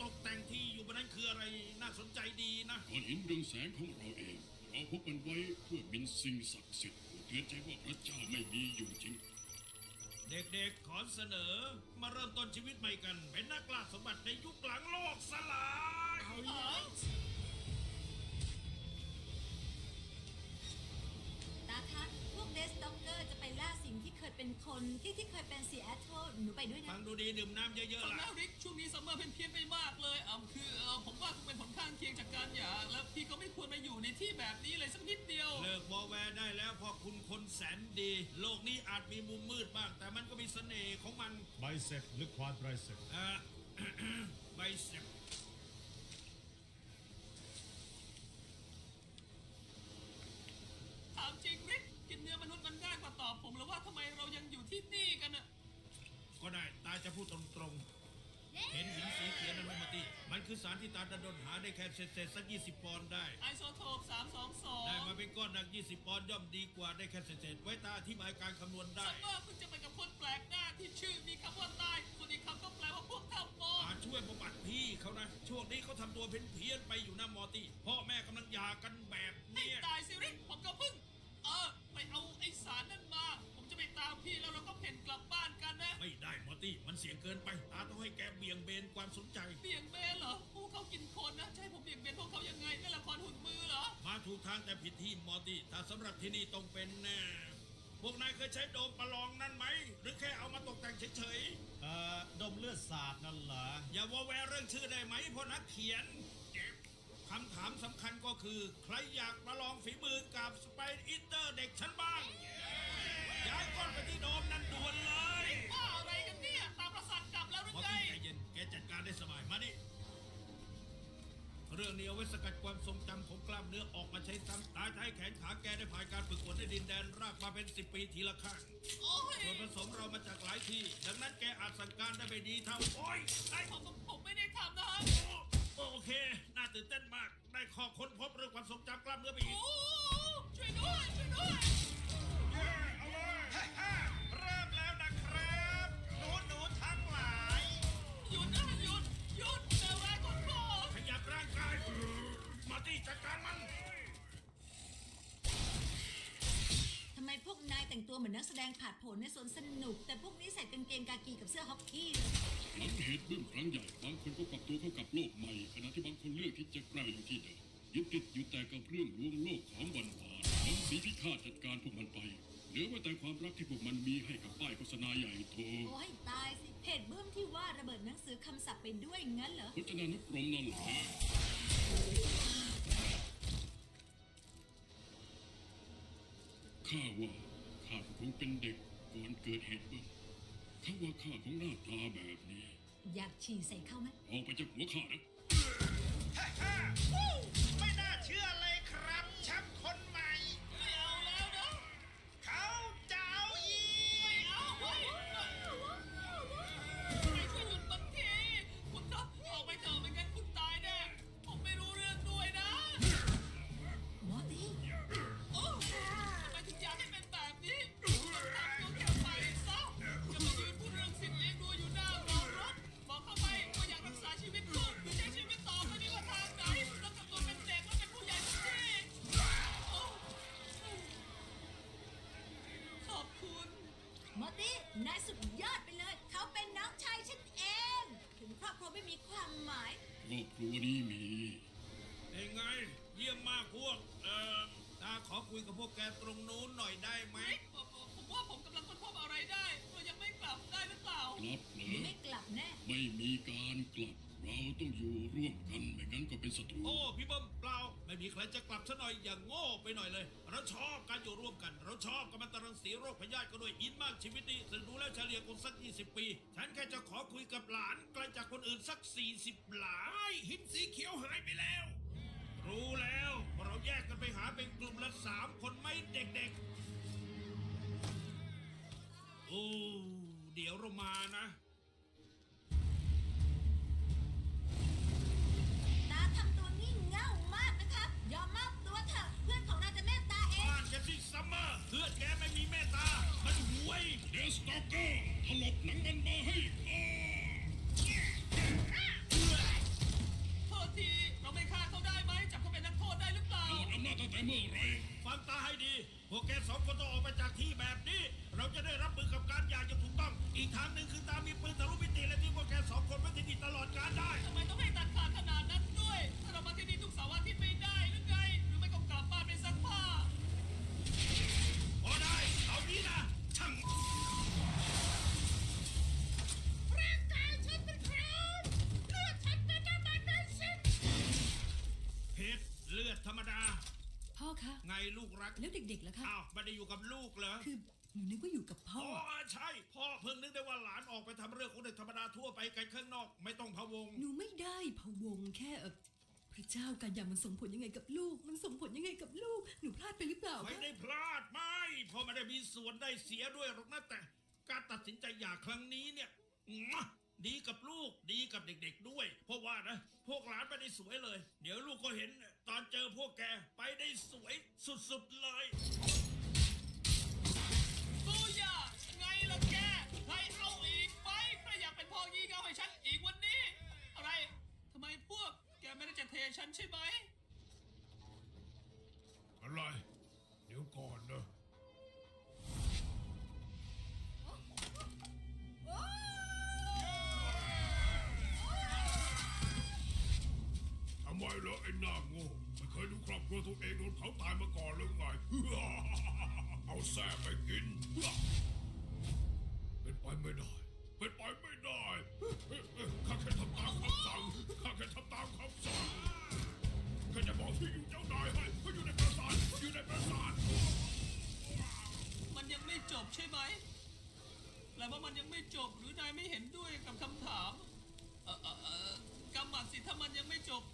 ตกแต่งที่อยู่บนนั้นคืออะไรน่าสนใจดีนะก้อนหินเรืองแสงของเราเองเราพกมันไว้เพื่อเป็นสิ่งศักดิ์สิทธิ์เตือนใจว่าพระเจ้าไม่มีอยู่จริงเด็กๆขอเสนอมาเริ่มต้นชีวิตใหม่กันเป็นนักล่าสมบัติในยุคหลังโลกสลายเอาเลยตาคะพวกเดสต็อกเกอร์จะไปล่าสิ่งที่เคยเป็นคนที่เคยเป็นซีแอตเทิลหนูไปด้วยนะฟังดูดีดื่มน้ำเยอะๆล่ะแล้วริกช่วงนี้ซัมเมอร์เป็นเพี้ยนไปมากเลยผมว่าคงเป็นผลข้างเคียงจากการหย่าแล้วพี่ก็ไม่ควรมาอยู่ในที่แบบนี้เลยสักนิดเดียวเลิกวอแวร์ได้แล้วพอคุณคนแสนดีโลกนี้อาจมีมุมมืดบ้างแต่มันก็มีเสน่ห์ของมันไบเซ็ปหรือควาดไบเซ็ปไบเซ็ปถามจริงริกกินเนื้อมนุษย์มันง่ายกว่าตอบผมหรือว่าทำไมเรายังอยู่ที่นี่กันน่ะก็ได้ตาจะพูดตรงเย้ เห็นหินสีเขียวนั้นไหมมอตี้มันคือสารที่ตาดันดนหาได้แค่เศษสัก20 ปอนด์ได้ ไอโซโทป322ได้มาเป็นก้อนหนัก20 ปอนด์ย่อมดีกว่าได้แค่เศษไว้ตาอธิบายการคำนวณได้ ซัมเมอร์เพิ่งจะไปกับคนแปลกหน้าที่ชื่อมีคำว่าตายส่วนอีกคำก็แปลว่าพวกทำมอ ช่วยบำบัดพี่เขานะช่วงนี้เขาทำตัวเพี้ยนไปอยู่นะมอตี้พ่อแม่กำลังหย่ากันแบบ ให้ เนี้ย ตายสิริผมก็เพิ่งไปเอาไอสารนั่นมาผมจะไปตามพี่แล้วเราก็เพ่นกลับบ้านกันนะ ไม่ได้มอตี้มันเสี่ยงเกินไปตาต้องให้แกเบี่ยงเบนความสนใจ เบี่ยงเบนเหรอพวกเขากินคนนะจะให้ผมเบี่ยงเบนพวกเขายังไงเล่นละครหุ่นมือเหรอ มาถูกทางแต่ผิดที่มอตี้ถ้าสำหรับที่นี่ต้องเป็นแน่พวกนายเคยใช้โดมประลองนั่นไหมหรือแค่เอามาตกแต่งเฉยๆดมเลือดสาดนั่นเหรอ อย่าวอแวร์เรื่องชื่อได้ไหมเพราะนักเขียนคำถามสำคัญก็คือใครอยากประลองฝีมือกับสไปร์อินเตอร์เด็กฉันบ้างย้ายก้อนไปที่โดมนั่นด่วนเลย ว่าอะไรกันเนี่ยตามประสาทกลับแล้วหรือ มอ ไง ตี้ใจเย็นแกจัดการได้สบายมาดิเรื่องนี้เอาไว้สกัดความทรงจำของกล้ามเนื้อออกมาใช้ซ้ำตาใช้แขนขาแกได้ผ่านการฝึกฝนในดินแดนรากมาเป็น10 ปีทีละข้างส่วนผสมเรามาจากหลายที่ดังนั้นแกอาจสั่งการได้ไม่ดีเท่าโอ้ยไอ้ ผมไม่ได้ทำนะฮะ โอเคน่าตื่นเต้นมากได้ข้อค้นพบเรื่องความทรงจำกล้ามเนื้อไปอีก ช่วยด้วยช่วยด้วย เอาเลยเริ่มแล้วนะครับหนูทั้งหลาย หยุดนะหยุดเร็วแรงก่อนก่อน ขยับร่างกายมาที่จัดการมัน ทำไมพวกนายแต่งตัวเหมือนนักแสดงผาดโผนในสวนสนุกแต่พวกนี้ใส่กางเกงกากีกับเสื้อฮอกกี้เลย หลังเหตุบึ้มครั้งใหญ่บางคนก็ปรับตัวเข้ากับโลกใหม่ขณะที่บางคนเลือกที่จะกลายอยู่ที่เดิมยึดติดอยู่แต่กับเรื่องลวงโลกของวันวานนำสีพิฆาตจัดการพวกมันไปเหลือไว้แต่ความรักที่พวกมันมีให้กับป้ายโฆษณาใหญ่โต โอ้ยตายสิเพจเบื้องที่ว่าระเบิดหนังสือคำศัพท์ไปด้วยงั้นเหรอ พจนานุกรมนั่นแหละข้าว่าข้าก็คงเป็นเด็กก่อนเกิดเหตุบึ้มเขาว่าข้าของหน้าตาแบบนี้ อยากฉี่ใส่เข้าไหม ออกไปจากหัวข้านะ ไม่น่าเชื่อเลยครับแชมป์คนใหม่ ไม่เอาแล้วนะ เขาจะเอาอีก ไม่เอาเว้ยไม่ช่วยหยุดมันทีคุณครับออกไปเถอะไม่งั้นคุณตายแน่ผมไม่รู้เรื่องด้วยนะ มอตี้ โอ้ทำไมถึงอยากให้เป็นแบบนี้ทำตัวแค่ไปซะจะมายืนพูดเรื่องสิทธิ์เลี้ยงดูอยู่หน้าโรงรถบอกเข้าไปว่าอยากรักษาชีวิตลูกหรือใช้ชีวิตต่อไปดีกว่าทางไหนแล้วกับตัวเป็นเด็กแล้วเป็นผู้ใหญ่สักทีโอ้ขอบคุณ มอตี้นายสุดยอดไปเลย เขาเป็นน้องชายฉันเอง ถึงครอบครัวไม่มีความหมาย ครอบครัวนี้มี เป็นไง เยี่ยมมากพวกตาขอคุยกับพวกแกตรงนู้นหน่อยได้ไหม ผมว่าผมกำลังค้นพบอะไรได้เรายังไม่กลับได้หรือเปล่าก ลับเหรอ ไม่กลับแน่ ไม่มีการกลับ เราต้องอยู่ร่วมกันไม่งั้นก็เป็นศัตรู โอ้พี่เบิ้มเปล่าไม่มีใครจะกลับซะหน่อยอย่างโง่ไปหน่อยเลย เราชอบการอยู่ร่วมกัน เราชอบกัมมันตรังสีโรคพยาธิก็ด้วยอินมากชีวิตนี้ถึงดูแล้วเฉลี่ยคงสัก20 ปี ฉันแค่จะขอคุยกับหลานไกลจากคนอื่นสัก40 หลานหินสีเขียวหายไปแล้ว รู้แล้วเราแยกกันไปหาเป็นกลุ่มละ3 คนไหมเด็กๆโอ้เดี๋ยวเรามานะ ตาทำตัวงี่เง่ามากนะครับ ยอมมอบตัวเถอะเพื่อนของเราจะเมตตาเอง บ้านแกที่ซัมเมอร์เพื่อนแกไม่มีเมตตา มันห่วย เดสต็อกเกอร์ถลกหนังมันมาให้ข้า โทษทีเราไม่ฆ่าเขาได้ไหมจับเขาเป็นนักโทษได้หรือเปล่า หมดอำนาจตั้งแต่เมื่อไหร ฟังตาให้ดี พวกแก2 คนต้องออกไปจากที่แบบนี้ เราจะได้รับมือกับการหย่าอย่างถูกต้อง อีกทางหนึ่งคือตามีปืนทะลุมิติและที่พวกแก2 คนไว้ที่นี่ตลอดการได้ ทำไมต้องให้ตัดขาดขนาดนั้นด้วย ถ้าเรามาที่นี่ทุกเสาร์อาทิตย์ไม่ได้หรือไง หรือไม่ก็กลับบ้านไปซักผ้า พอได้ เอานี้นะ ช่าง ร่างกายฉันเป็นใครเลือดฉันเป็นน้ำมันเบนซิน เพชรเลือดธรรมดา พ่อคะ ไงลูกรัก แล้วเด็กๆล่ะคะ อ้าวไม่ได้อยู่กับลูกเหรอ คือหนูนึกว่าอยู่กับพ่อ อ๋อใช่ พ่อเพิ่งนึกได้ว่าหลานออกไปทำเรื่องของเด็กธรรมดาทั่วไปกันข้างนอก ไม่ต้องพะวง หนูไม่ได้พะวงแค่พระเจ้าการอย่างมันส่งผลยังไงกับลูก มันส่งผลยังไงกับลูก หนูพลาดไปหรือเปล่า ไม่ได้พลาดไม่พ่อไม่ได้มีส่วนได้เสียด้วยหรอกนะแต่การตัดสินใจหย่าครั้งนี้เนี่ย ดีกับลูกดีกับเด็กๆด้วยเพราะว่านะพวกหลานไปได้สวยเลย เดี๋ยวลูกก็เห็นตอนเจอพวกแกไปได้สวยสุดๆเลย บูย่าไงล่ะแกใครเอาอีกไหมใครอยากเป็นพ่อยี่เงาให้ฉันอีกวันนี้ อะไรทำไมพวกแกไม่ได้จะเทฉันใช่ไหม อะไรเดี๋ยวก่อนนะทำไมเหรอไอ้หน้าโง่ไม่เคยดูครอบครัวตัวเองโดนเผาตายมาก่อนหรือไง เอาแซ่ไปกินเป็นไปไม่ได้เป็นไปไม่ได้ข้าแค่ทำตามคำสั่งข้าแค่ทำตามคำสั่งแค่จะบอกที่อยู่เจ้านายให้เขาอยู่ในปราสาทอยู่ในปราสาท มันยังไม่จบใช่ไหมแปลว่ามันยังไม่จบหรือนายไม่เห็นด้วยกับคำถามกำหมัดสิถ้ามันยังไม่จบ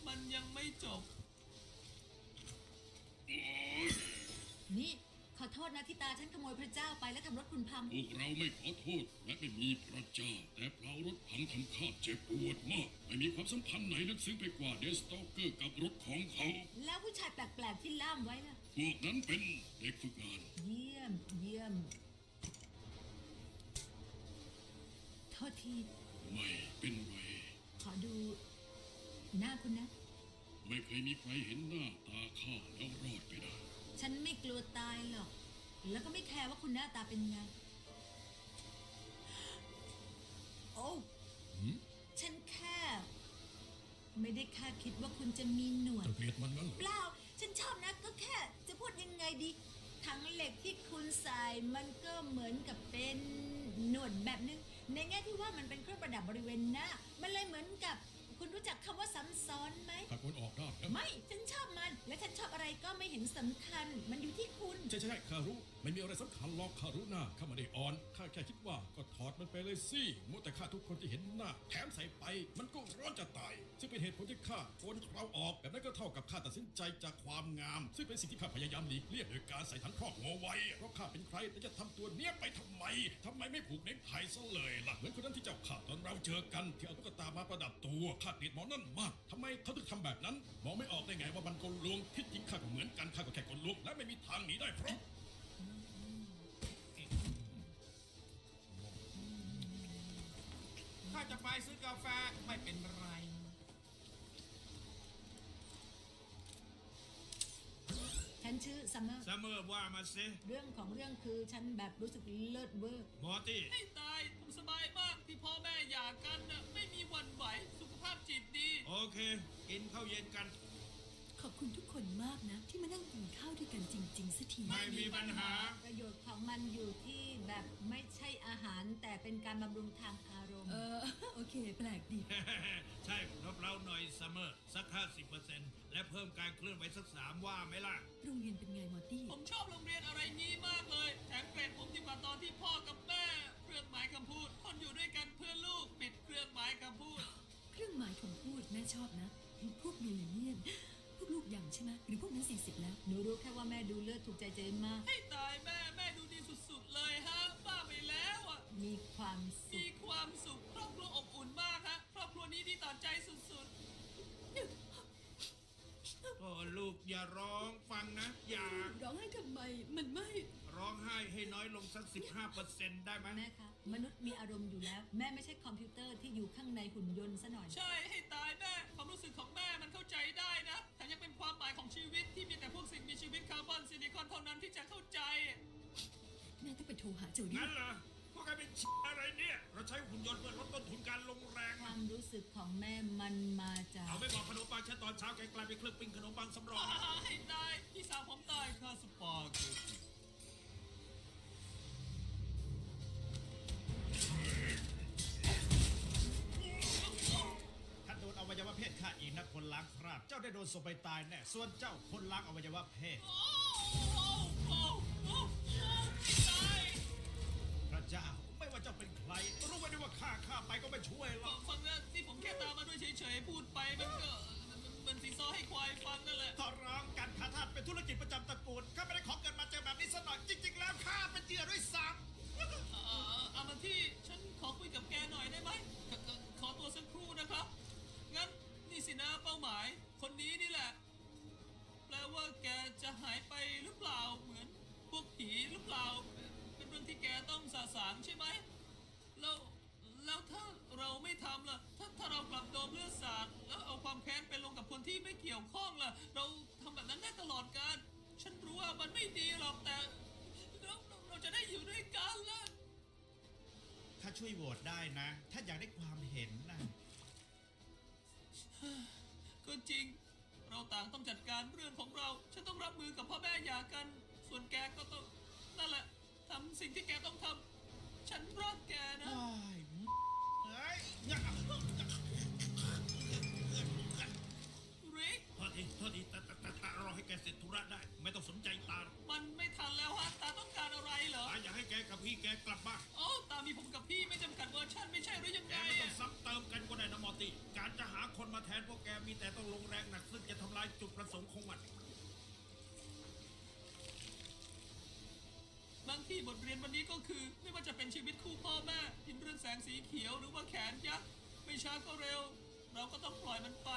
มันยังไม่จบ นี่ขอโทษนะที่ตาฉันขโมยพระเจ้าไปและทำรถคุณพัง พวกเราไม่ขอโทษและไม่มีพระเจ้าแต่เผารถพังทำข้าเจ็บปวดมากไม่มีความสัมพันธ์ไหนลึกซึ้งไปกว่าเดสตอกเกอร์กับรถของเขา แล้วผู้ชายแปลกๆที่ล่ามไว้ล่ะ พวกนั้นเป็นเด็กฝึกงาน เยี่ยมเยี่ยมโทษที ไม่เป็นไร ขอดูหน้าคุณนะ ไม่เคยมีใครเห็นหน้าตาข้าแล้วรอดไปได้ ฉันไม่กลัวตายหรอก แล้วก็ไม่แคร์ว่าคุณหน้าตาเป็นไง โอ้ฉันแค่ ไม่ได้คาดคิดว่าคุณจะมีหนวด เกลียดมันงั้น เปล่า ฉันชอบนะก็แค่จะพูดยังไงดี ถังเหล็กที่คุณใส่มันก็เหมือนกับเป็นหนวดแบบนึง ในแง่ที่ว่ามันเป็นเครื่องประดับบริเวณหน้า มันเลยเหมือนกับคุณรู้จักคำว่าซ้ำซ้อนไหม ถ้าคนออกได้นะ ไม่ ฉันชอบมัน และฉันชอบอะไรก็ไม่เห็นสำคัญ มันอยู่ที่คุณ ใช่ข้ารู้ไม่มีอะไรสำคัญหรอกข้ารู้หน้าข้าไม่ได้อ่อนข้าแค่คิดว่าก็ถอดมันไปเลยสิมัวแต่ข้าทุกคนที่เห็นหน้าแถมใส่ไปมันก็ร้อนจะตายซึ่งเป็นเหตุผลที่ข้าโกนเราออกแบบนั้นก็เท่ากับข้าตัดสินใจจากความงามซึ่งเป็นสิ่งที่ข้าพยายามหลีกเลี่ยงโดยการใส่ถังครอบงอไว้เพราะข้าเป็นใครและจะทำตัวเนี้ยไปทำไมไม่ผูกเน็กไทซะเลยล่ะเหมือนคนนั้นที่เจ้าข้าตอนเราเจอกันที่เอาตุ๊กตามาประดับตัวข้าเกลียดหมอนั่นมากทำไมเขาถึงทำแบบนั้นมองไม่ออกได้ไงว่ามันกลลวงที่จริงข้าก็เหมือนกันข้าก็แค่กลลวงและไม่มีทางหนีได้เพราะข้าจะไปซื้อกาแฟไม่เป็นไร ฉันชื่อซัมเมอร์ ซัมเมอร์ว่ามาสิ เรื่องของเรื่องคือฉันแบบรู้สึกเลิศเวอร์ มอร์ตี้ ให้ตายผมสบายมากที่พ่อแม่หย่ากันน่ะไม่มีวันไหวสุขภาพจิตดี โอเค กินข้าวเย็นกัน ขอบคุณทุกคนมากนะ ที่มานั่งกินข้าวด้วยกันจริงๆสักที ไม่มีปัญหา ประโยชน์ของมันอยู่ที่แบบไม่ใช่อาหารแต่เป็นการบำรุงทางอารมณ์ โอเค แปลกดี ใช่รับเราหน่อยซัมเมอร์สัก 50%และเพิ่มการเคลื่อนไหวสัก 3 ว่าไหมล่ะ โรงเรียนเป็นไงมอร์ตี้ ผมชอบโรงเรียนอะไรนี้มากเลยแถมเกรดผมดีกว่าตอนที่พ่อกับแม่เครื่องหมายคำพูดคนอยู่ด้วยกันเพื่อลูกปิดเครื่องหมายคำพูด เครื่องหมายคำพูดแม่ชอบนะ พวกมิลเลนเนียนพวกลูกยังใช่ไหมหรือพวกนั้น40แล้ว หนูรู้แค่ว่าแม่ดูเลิศถูกใจเจนมาก ให้ตายแม่ดูดีสุดๆเลยฮะบ้าไปแล้วอ่ะ มีความสุ มี ข ความสุขครอบครัวอบอุ่นมากฮะครอบครัวนี้ดีต่อใจสุด โอ้ลูกอย่าร้องฟังนะ อย่า ร้องไห้ทำไม มันไม่ ร้องไห้ให้น้อยลงสัก 15%ได้ไหม แม่คะมนุษย์มีอารมณ์อยู่แล้ว แม่ไม่ใช่คอมพิวเตอร์ที่อยู่ข้างในหุ่นยนต์ซะหน่อย ๆ ใช่ให้ตายแม่ความรู้สึกของแม่มันเข้าใจได้นะแถมยังเป็นความหมายของชีวิตที่มีแต่พวกสิ่งมีชีวิตคาร์บอนซิลิคอนเท่านั้นที่จะเข้าใจ แม่ต้องไปโทรหาโจดี้ งั้นเหรอพวกแกเป็นอะไรเนี่ย เราใช้หุ่นยนต์เพื่อลดต้นทุนการลงแรง ความรู้สึกของแม่มันมาจาก เอาไม่บอกขนมปังแค่ตอนเช้าแกกลายเป็นเครื่องปิ้งขนมปังสำรองนะ ให้ตายพี่สาวผมตายคาสปาเกตตี ถ้าโดนอวัยวะเพศข้าอีกนะคนล้างคราบ เจ้าได้โดนส่งไปตายแน่ ส่วนเจ้าคนล้างอวัยวะเพศ พระเจ้าไม่ว่าเจ้าเป็นใคร รู้ไว้ด้วยว่าข้าไปก็ไม่ช่วยหรอก ฟังนะที่ผมแค่ตามมาด้วยเฉยๆพูดไปมันก็มันสีซ้อให้ควายฟังนั่นแหละ ขอร้องการค้าทาสเป็นธุรกิจประจำตระกูลข้าไม่ได้ขอเกิดมาเจอแบบนี้ซะหน่อยจริงๆแล้วข้าเป็นเหยื่อด้วยซ้ำ อามาที่ฉันขอคุยกับแกหน่อยได้ สางใช่ไหมแล้วถ้าเราไม่ทำล่ะถ้าเรากลับโดนเลือดสาดแล้วเอาความแค้นไปลงกับคนที่ไม่เกี่ยวข้องล่ะเราทำแบบนั้นได้ตลอดกาลฉันรู้ว่ามันไม่ดีหรอกแต่เราจะได้อยู่ด้วยกันล่ะ ข้าช่วยโหวตได้นะ ถ้าอยากได้ความเห็นนะ ก็จริง เราต่างต้องจัดการเรื่องของเรา ฉันต้องรับมือกับพ่อแม่หย่ากัน ส่วนแกก็ต้องนั่นแหละทำสิ่งที่แกต้องทำฉันรักแกนะ ริก โทษทีตารอให้แกเสร็จธุระได้ ไม่ต้องสนใจตา มันไม่ทันแล้วฮะตาต้องการอะไรเหรอ ตาอยากให้แกกับพี่แกกลับบ้าน โอ้ตามีผมกับพี่ไม่จำกัดเวอร์ชันไม่ใช่หรือยัง แก ไง ไม่ต้อ อะ งซ้ำเติมกันก็ได้นะมอร์ตี้การจะหาคนมาแทนพวกแกมีแต่ต้องลงแรงหนักซึ่งจะทำลายจุดประสงค์ของมัน บางที่บทเรียนวันนี้ก็คือ ไม่ว่าจะเป็นชีวิตคู่พ่อแม่หินเรือนแสงสีเขียวหรือว่าแขนยักษ์ไม่ช้าก็เร็ว เราก็ต้องปล่อยมันไป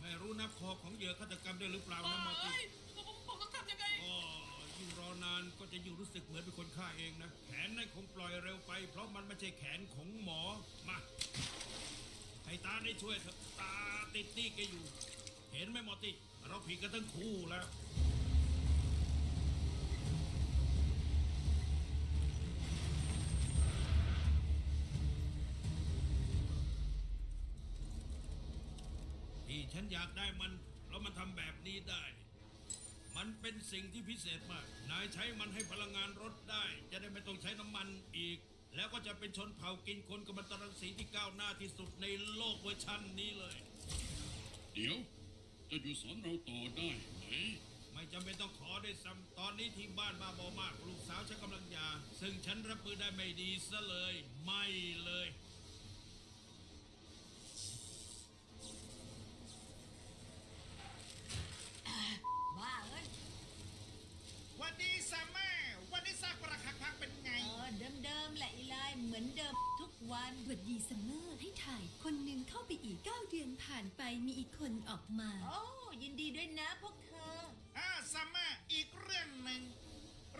ไม่รู้นับคอของเหยื่อฆาตกรรมได้หรือเปล่านะมอร์ตี้ ผมต้องทำยังไง ก็ยิ่งรอนานก็จะยิ่งรู้สึกเหมือนเป็นคนฆ่าเองนะ แขนนั่นคงปล่อยเร็วไป เพราะมันไม่ใช่แขนของหมอ มา ให้ตาได้ช่วยเถอะตาติดหนี่แกอยู่ เห็นไหมมอร์ตี้เราผิดกันทั้งคู่แล้ว ที่ฉันอยากได้มันแล้วมันทำแบบนี้ได้ มันเป็นสิ่งที่พิเศษมาก นายใช้มันให้พลังงานรถได้ จะได้ไม่ต้องใช้น้ำมันอีก แล้วก็จะเป็นชนเผ่ากินคนกัมมันตรังสีที่ก้าวหน้าที่สุดในโลกเวอร์ชันนี้เลย เดี๋ยว จะอยู่สอนเราต่อได้ไหม ไม่จำเป็นต้องขอได้ซ้ำตอนนี้ที่บ้านมาบอมาก ลูกสาวฉันกำลังหย่าซึ่งฉันรับมือได้ไม่ดีซะเลย ไม่เลย บ้าเอ้ย วันนี้ซัมเมอร์วันนี้ซากปรักหักพังเป็นไง เดิมแหละอีไลเหมือนเดิมทุกวัน สวัสดีซัมเมอร์ให้ถ่ายคนหนึ่งเข้าไปอีก 9 เดือนผ่านไปมีอีกคนออกมา โอ้ยินดีด้วยนะพวกเธอ ซัมเมอร์อีกเรื่องหนึ่ง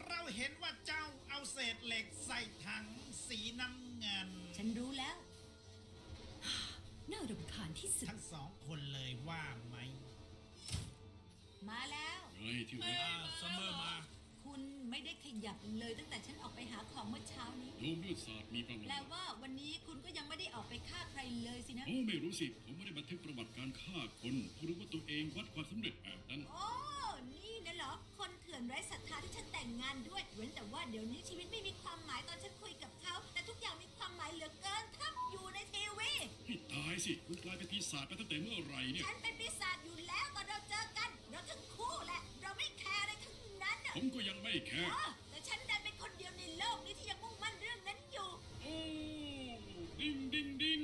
เราเห็นว่าเจ้าเอาเศษเหล็กใส่ถังสีน้ำเงิน ฉันรู้แล้ว น่ารำคาญที่สุด ทั้งสองคนเลยว่าไหม มาแล้ว ไงที่รัก ซัมเมอร์มา คุณไม่ได้ขยับเลยตั้งแต่ฉันออกไปหาของเมื่อเช้านี้ โดมเลือดสาดมีประมา แปล ณ ว่าวันนี้คุณก็ยังไม่ได้ออกไปฆ่าใครเลยสินะ โอ้ไม่รู้สิ ผมไม่ได้บันทึกประวัติการฆ่าคนเพราะรู้ว่าตัวเองวัดความสำเร็จแบบนั้น โอ้ นี่นะเหรอ คนเถื่อนไร้ศรัทธาที่ฉันแต่งงานด้วย เว้นแต่ว่าเดี๋ยวนี้ชีวิตไม่มีความหมายตอนฉันคุยกับเขา แต่ทุกอย่างมีความหมายเหลือเกินถ้าอยู่ในทีวี ให้ตายสิ คุณกลายเป็นปีศาจไปตั้งแต่เมื่อไหร่เนี่ย ฉันเป็นปีศาจอยู่แล้วตอนเราเจอกัน เราทั้งคู่แหละ เราไม่แคร์อะไรทั้งนั้นน่ะ ผมก็ยังไม่แคร์ แต่ฉันดันเป็นคนเดียวในโลกนี้ที่ยังมุ่งมั่นเรื่องนั้นอยู่ โอ้ดิ้งดิ้งดิ้ง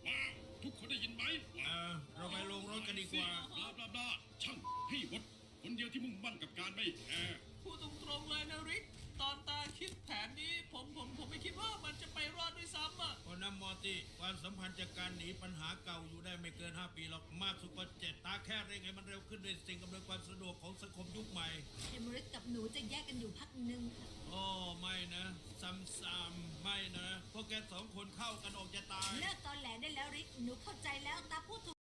ว้าว ทุกคนได้ยินไหมว้าว เราไปลงรถกันดีกว่า บลาบลาบลาช่างให้หมดคนเดียวที่มุ่งมั่นกับการไม่แคร์ พูดตรงๆเลยนะริก ตอนตาคิดแผนนี้ผมไม่คิดว่ามันจะไปรอดด้วยซ้ำอ่ะ คนน้ำมอร์ตี้ความสัมพันธ์จากการหนีปัญหาเก่าอยู่ได้ไม่เกิน 5 ปีหรอกมากสุดก็7 ตาแค่เร่งให้มันเร็วขึ้นด้วยสิ่งอำนวยความสะดวกของสังคมยุคใหม่ เฮมริสกับหนูจะแยกกันอยู่พักหนึ่งค่ะ โอ้ไม่นะซ้ำๆไม่นะ พวกแก2 คนเข้ากันออกจะตาย เลิกตอนแหลได้แล้วริก หนูเข้าใจแล้วตาพูดถูก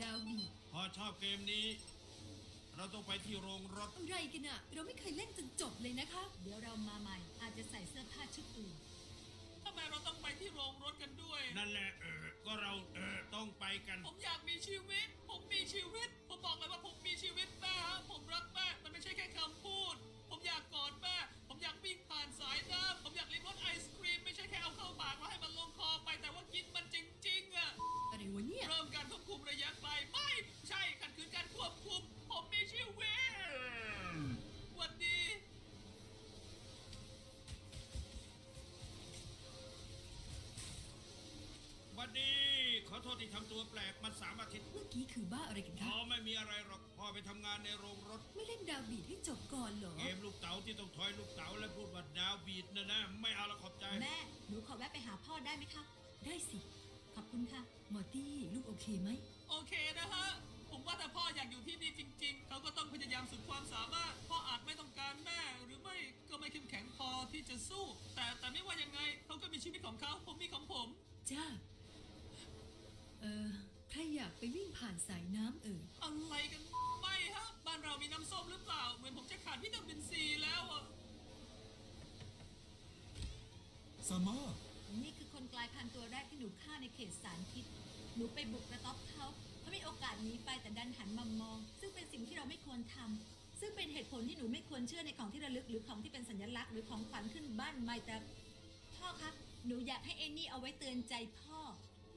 ดาวี พอชอบเกมนี้ เราต้องไปที่โรงรถ อะไรกันอะเราไม่เคยเล่นจนจบเลยนะคะ เดี๋ยวเรามาใหม่ อาจจะใส่เสื้อผ้าชุดอื่น ทำไมเราต้องไปที่โรงรถกันด้วย นั่นแหละก็เราต้องไปกัน ผมอยากมีชีวิต ผมมีชีวิต ผมบอกเลยว่าผมมีชีวิตแม่ฮะผมรักแม่ มันไม่ใช่แค่คำพูด ผมอยากกอดแม่ ผมอยากวิ่งผ่านสายน้ำผมอยากลิ้มรสไอศครีมไม่ใช่แค่เอาเข้าปากแล้วให้มันลงคอไปแต่ว่ากินมันจริงๆอะ อะไรวะเนี่ย เริ่มการควบคุมระยะไกลไม่ใช่ขัดขืนการควบคุม ผมมีชีวิตหวันดี วันดีขอโทษที่ทำตัวแปลกมา3 อาทิตย์ เมื่อกี้คือบ้าอะไรกัน อ๋ คะ อไม่มีอะไรหรอกพ่อไปทำงานในโรงรถ ไม่เล่นดาวบีดให้จบก่อนเหรอ เกมลูกเต๋าที่ต้องถอยลูกเต๋าและพูดว่าดาวบีดนะไม่เอาละขอบใจ แม่ หนูขอแวะไปหาพ่อได้ไหมคะ ได้สิ ขอบคุณค่ะ มอร์ตี้ลูกโอเคไหม โอเคนะฮะ ผมว่าถ้าพ่ออยากอยู่ที่นี่จริงๆ เขาก็ต้องพยายามสุดความสามารถ พ่ออาจไม่ต้องการแม่หรือไม่ก็ไม่เข้มแข็งพอที่จะสู้ แต่ไม่ว่ายังไงเขาก็มีชีวิตของเขา ผมมีของผม จ้า ใครอยากไปวิ่งผ่านสายน้ำอะไรกันไม่ฮะ บ้านเรามีน้ำส้มหรือเปล่า เหมือนผมจะขาดวิตามินซีแล้วอะ ซัมเมอร์ นี่คือคนกลายพันธุ์ตัวแรกที่หนูฆ่าในเขตสารพิษ หนูไปบุกกระต๊อบเขาไม่มีโอกาสหนีไปแต่ดันหันมามอง ซึ่งเป็นสิ่งที่เราไม่ควรทำซึ่งเป็นเหตุผลที่หนูไม่ควรเชื่อในของที่ระลึกหรือของที่เป็นสัญลักษณ์หรือของขวัญขึ้นบ้านใหม่แต่พ่อคะหนูอยากให้เอนี่เอาไว้เตือนใจพ่อ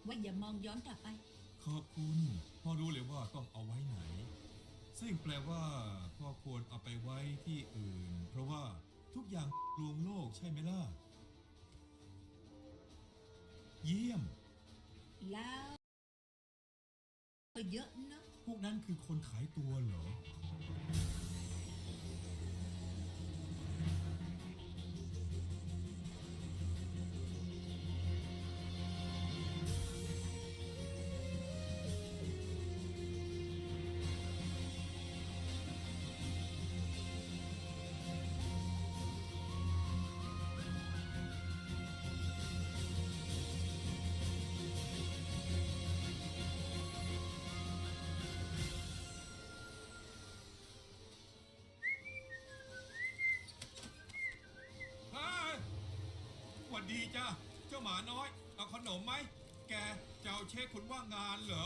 ว่าอย่ามองย้อนกลับไป ขอบคุณพ่อรู้เลยว่าต้องเอาไว้ไหน ซึ่งแปลว่าพ่อควรเอาไปไว้ที่อื่น เพราะว่าทุกอย่างลวงโลกใช่ไหมล่ะ เยี่ยม แล้วเยอะนะ พวกนั้นคือคนขายตัวเหรอ หวัดดีจ้าเจ้าหมาน้อย เอาขนมไหม แกจะเอาเช็คคุณว่างงานเหรอ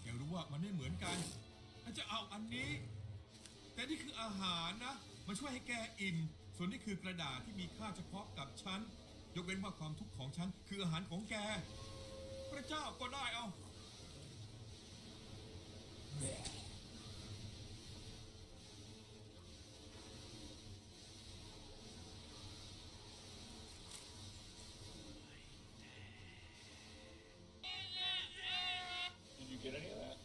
แกรู้ว่ามันไม่เหมือนกันจะเอาอันนี้ แต่นี่คืออาหารนะ มันช่วยให้แกอิ่ม ส่วนนี้คือกระดาษที่มีค่าเฉพาะกับฉัน ยกเว้นว่าความทุกข์ของฉันคืออาหารของแก พระเจ้าก็ได้เอา Did you get any of that?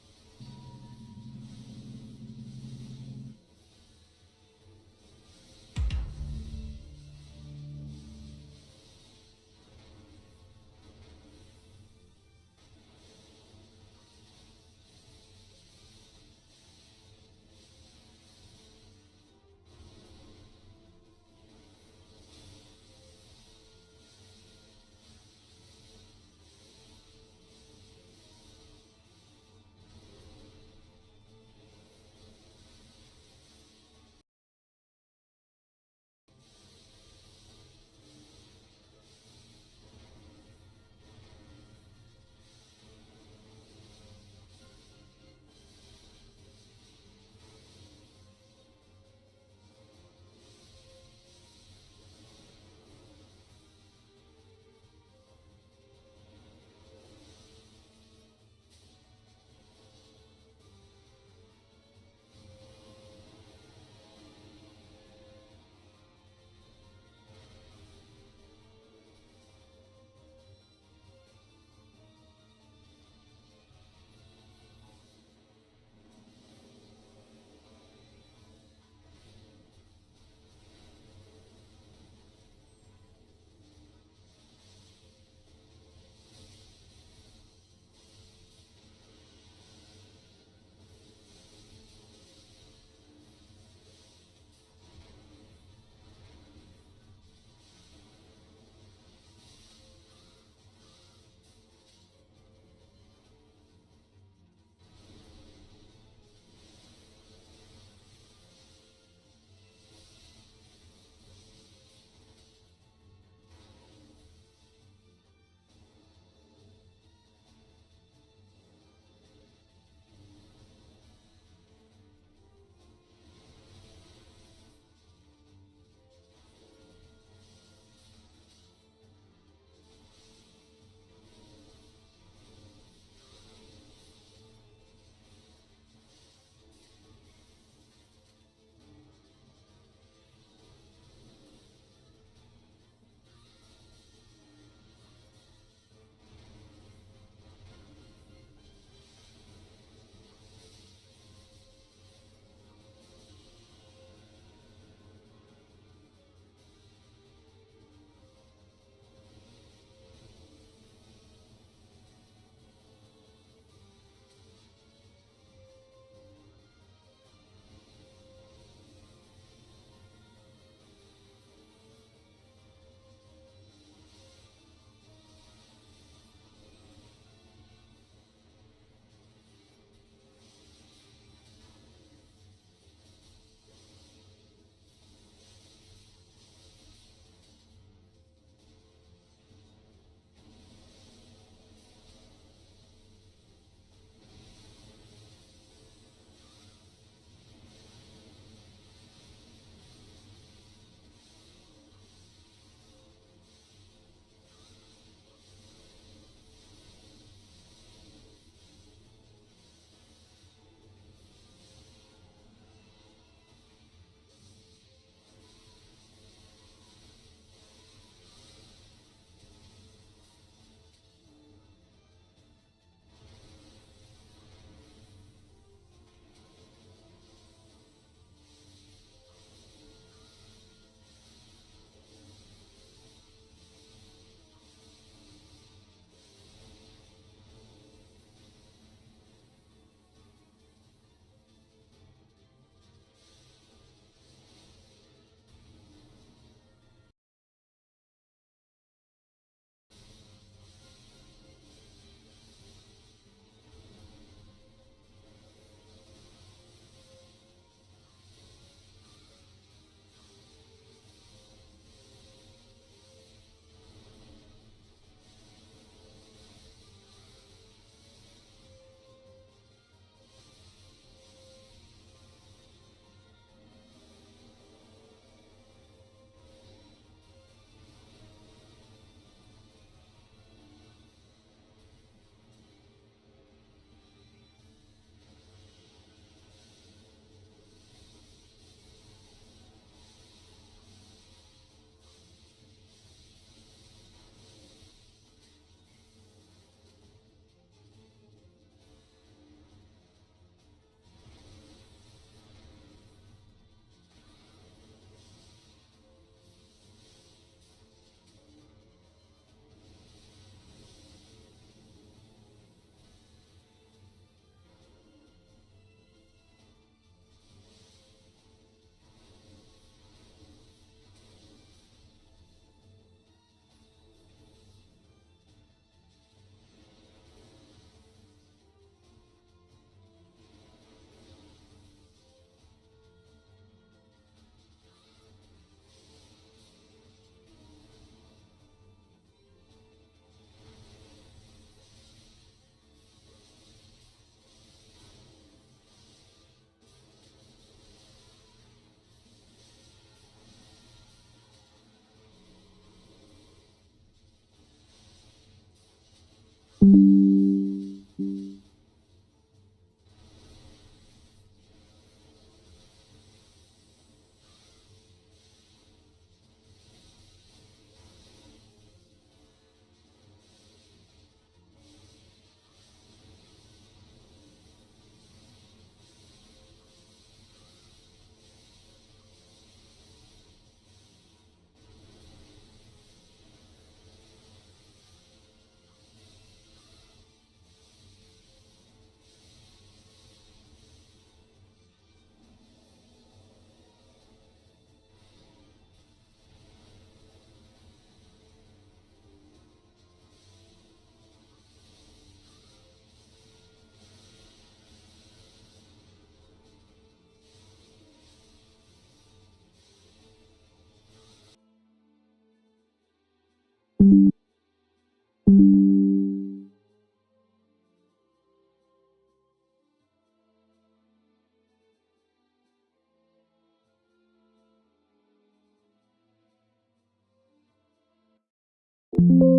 you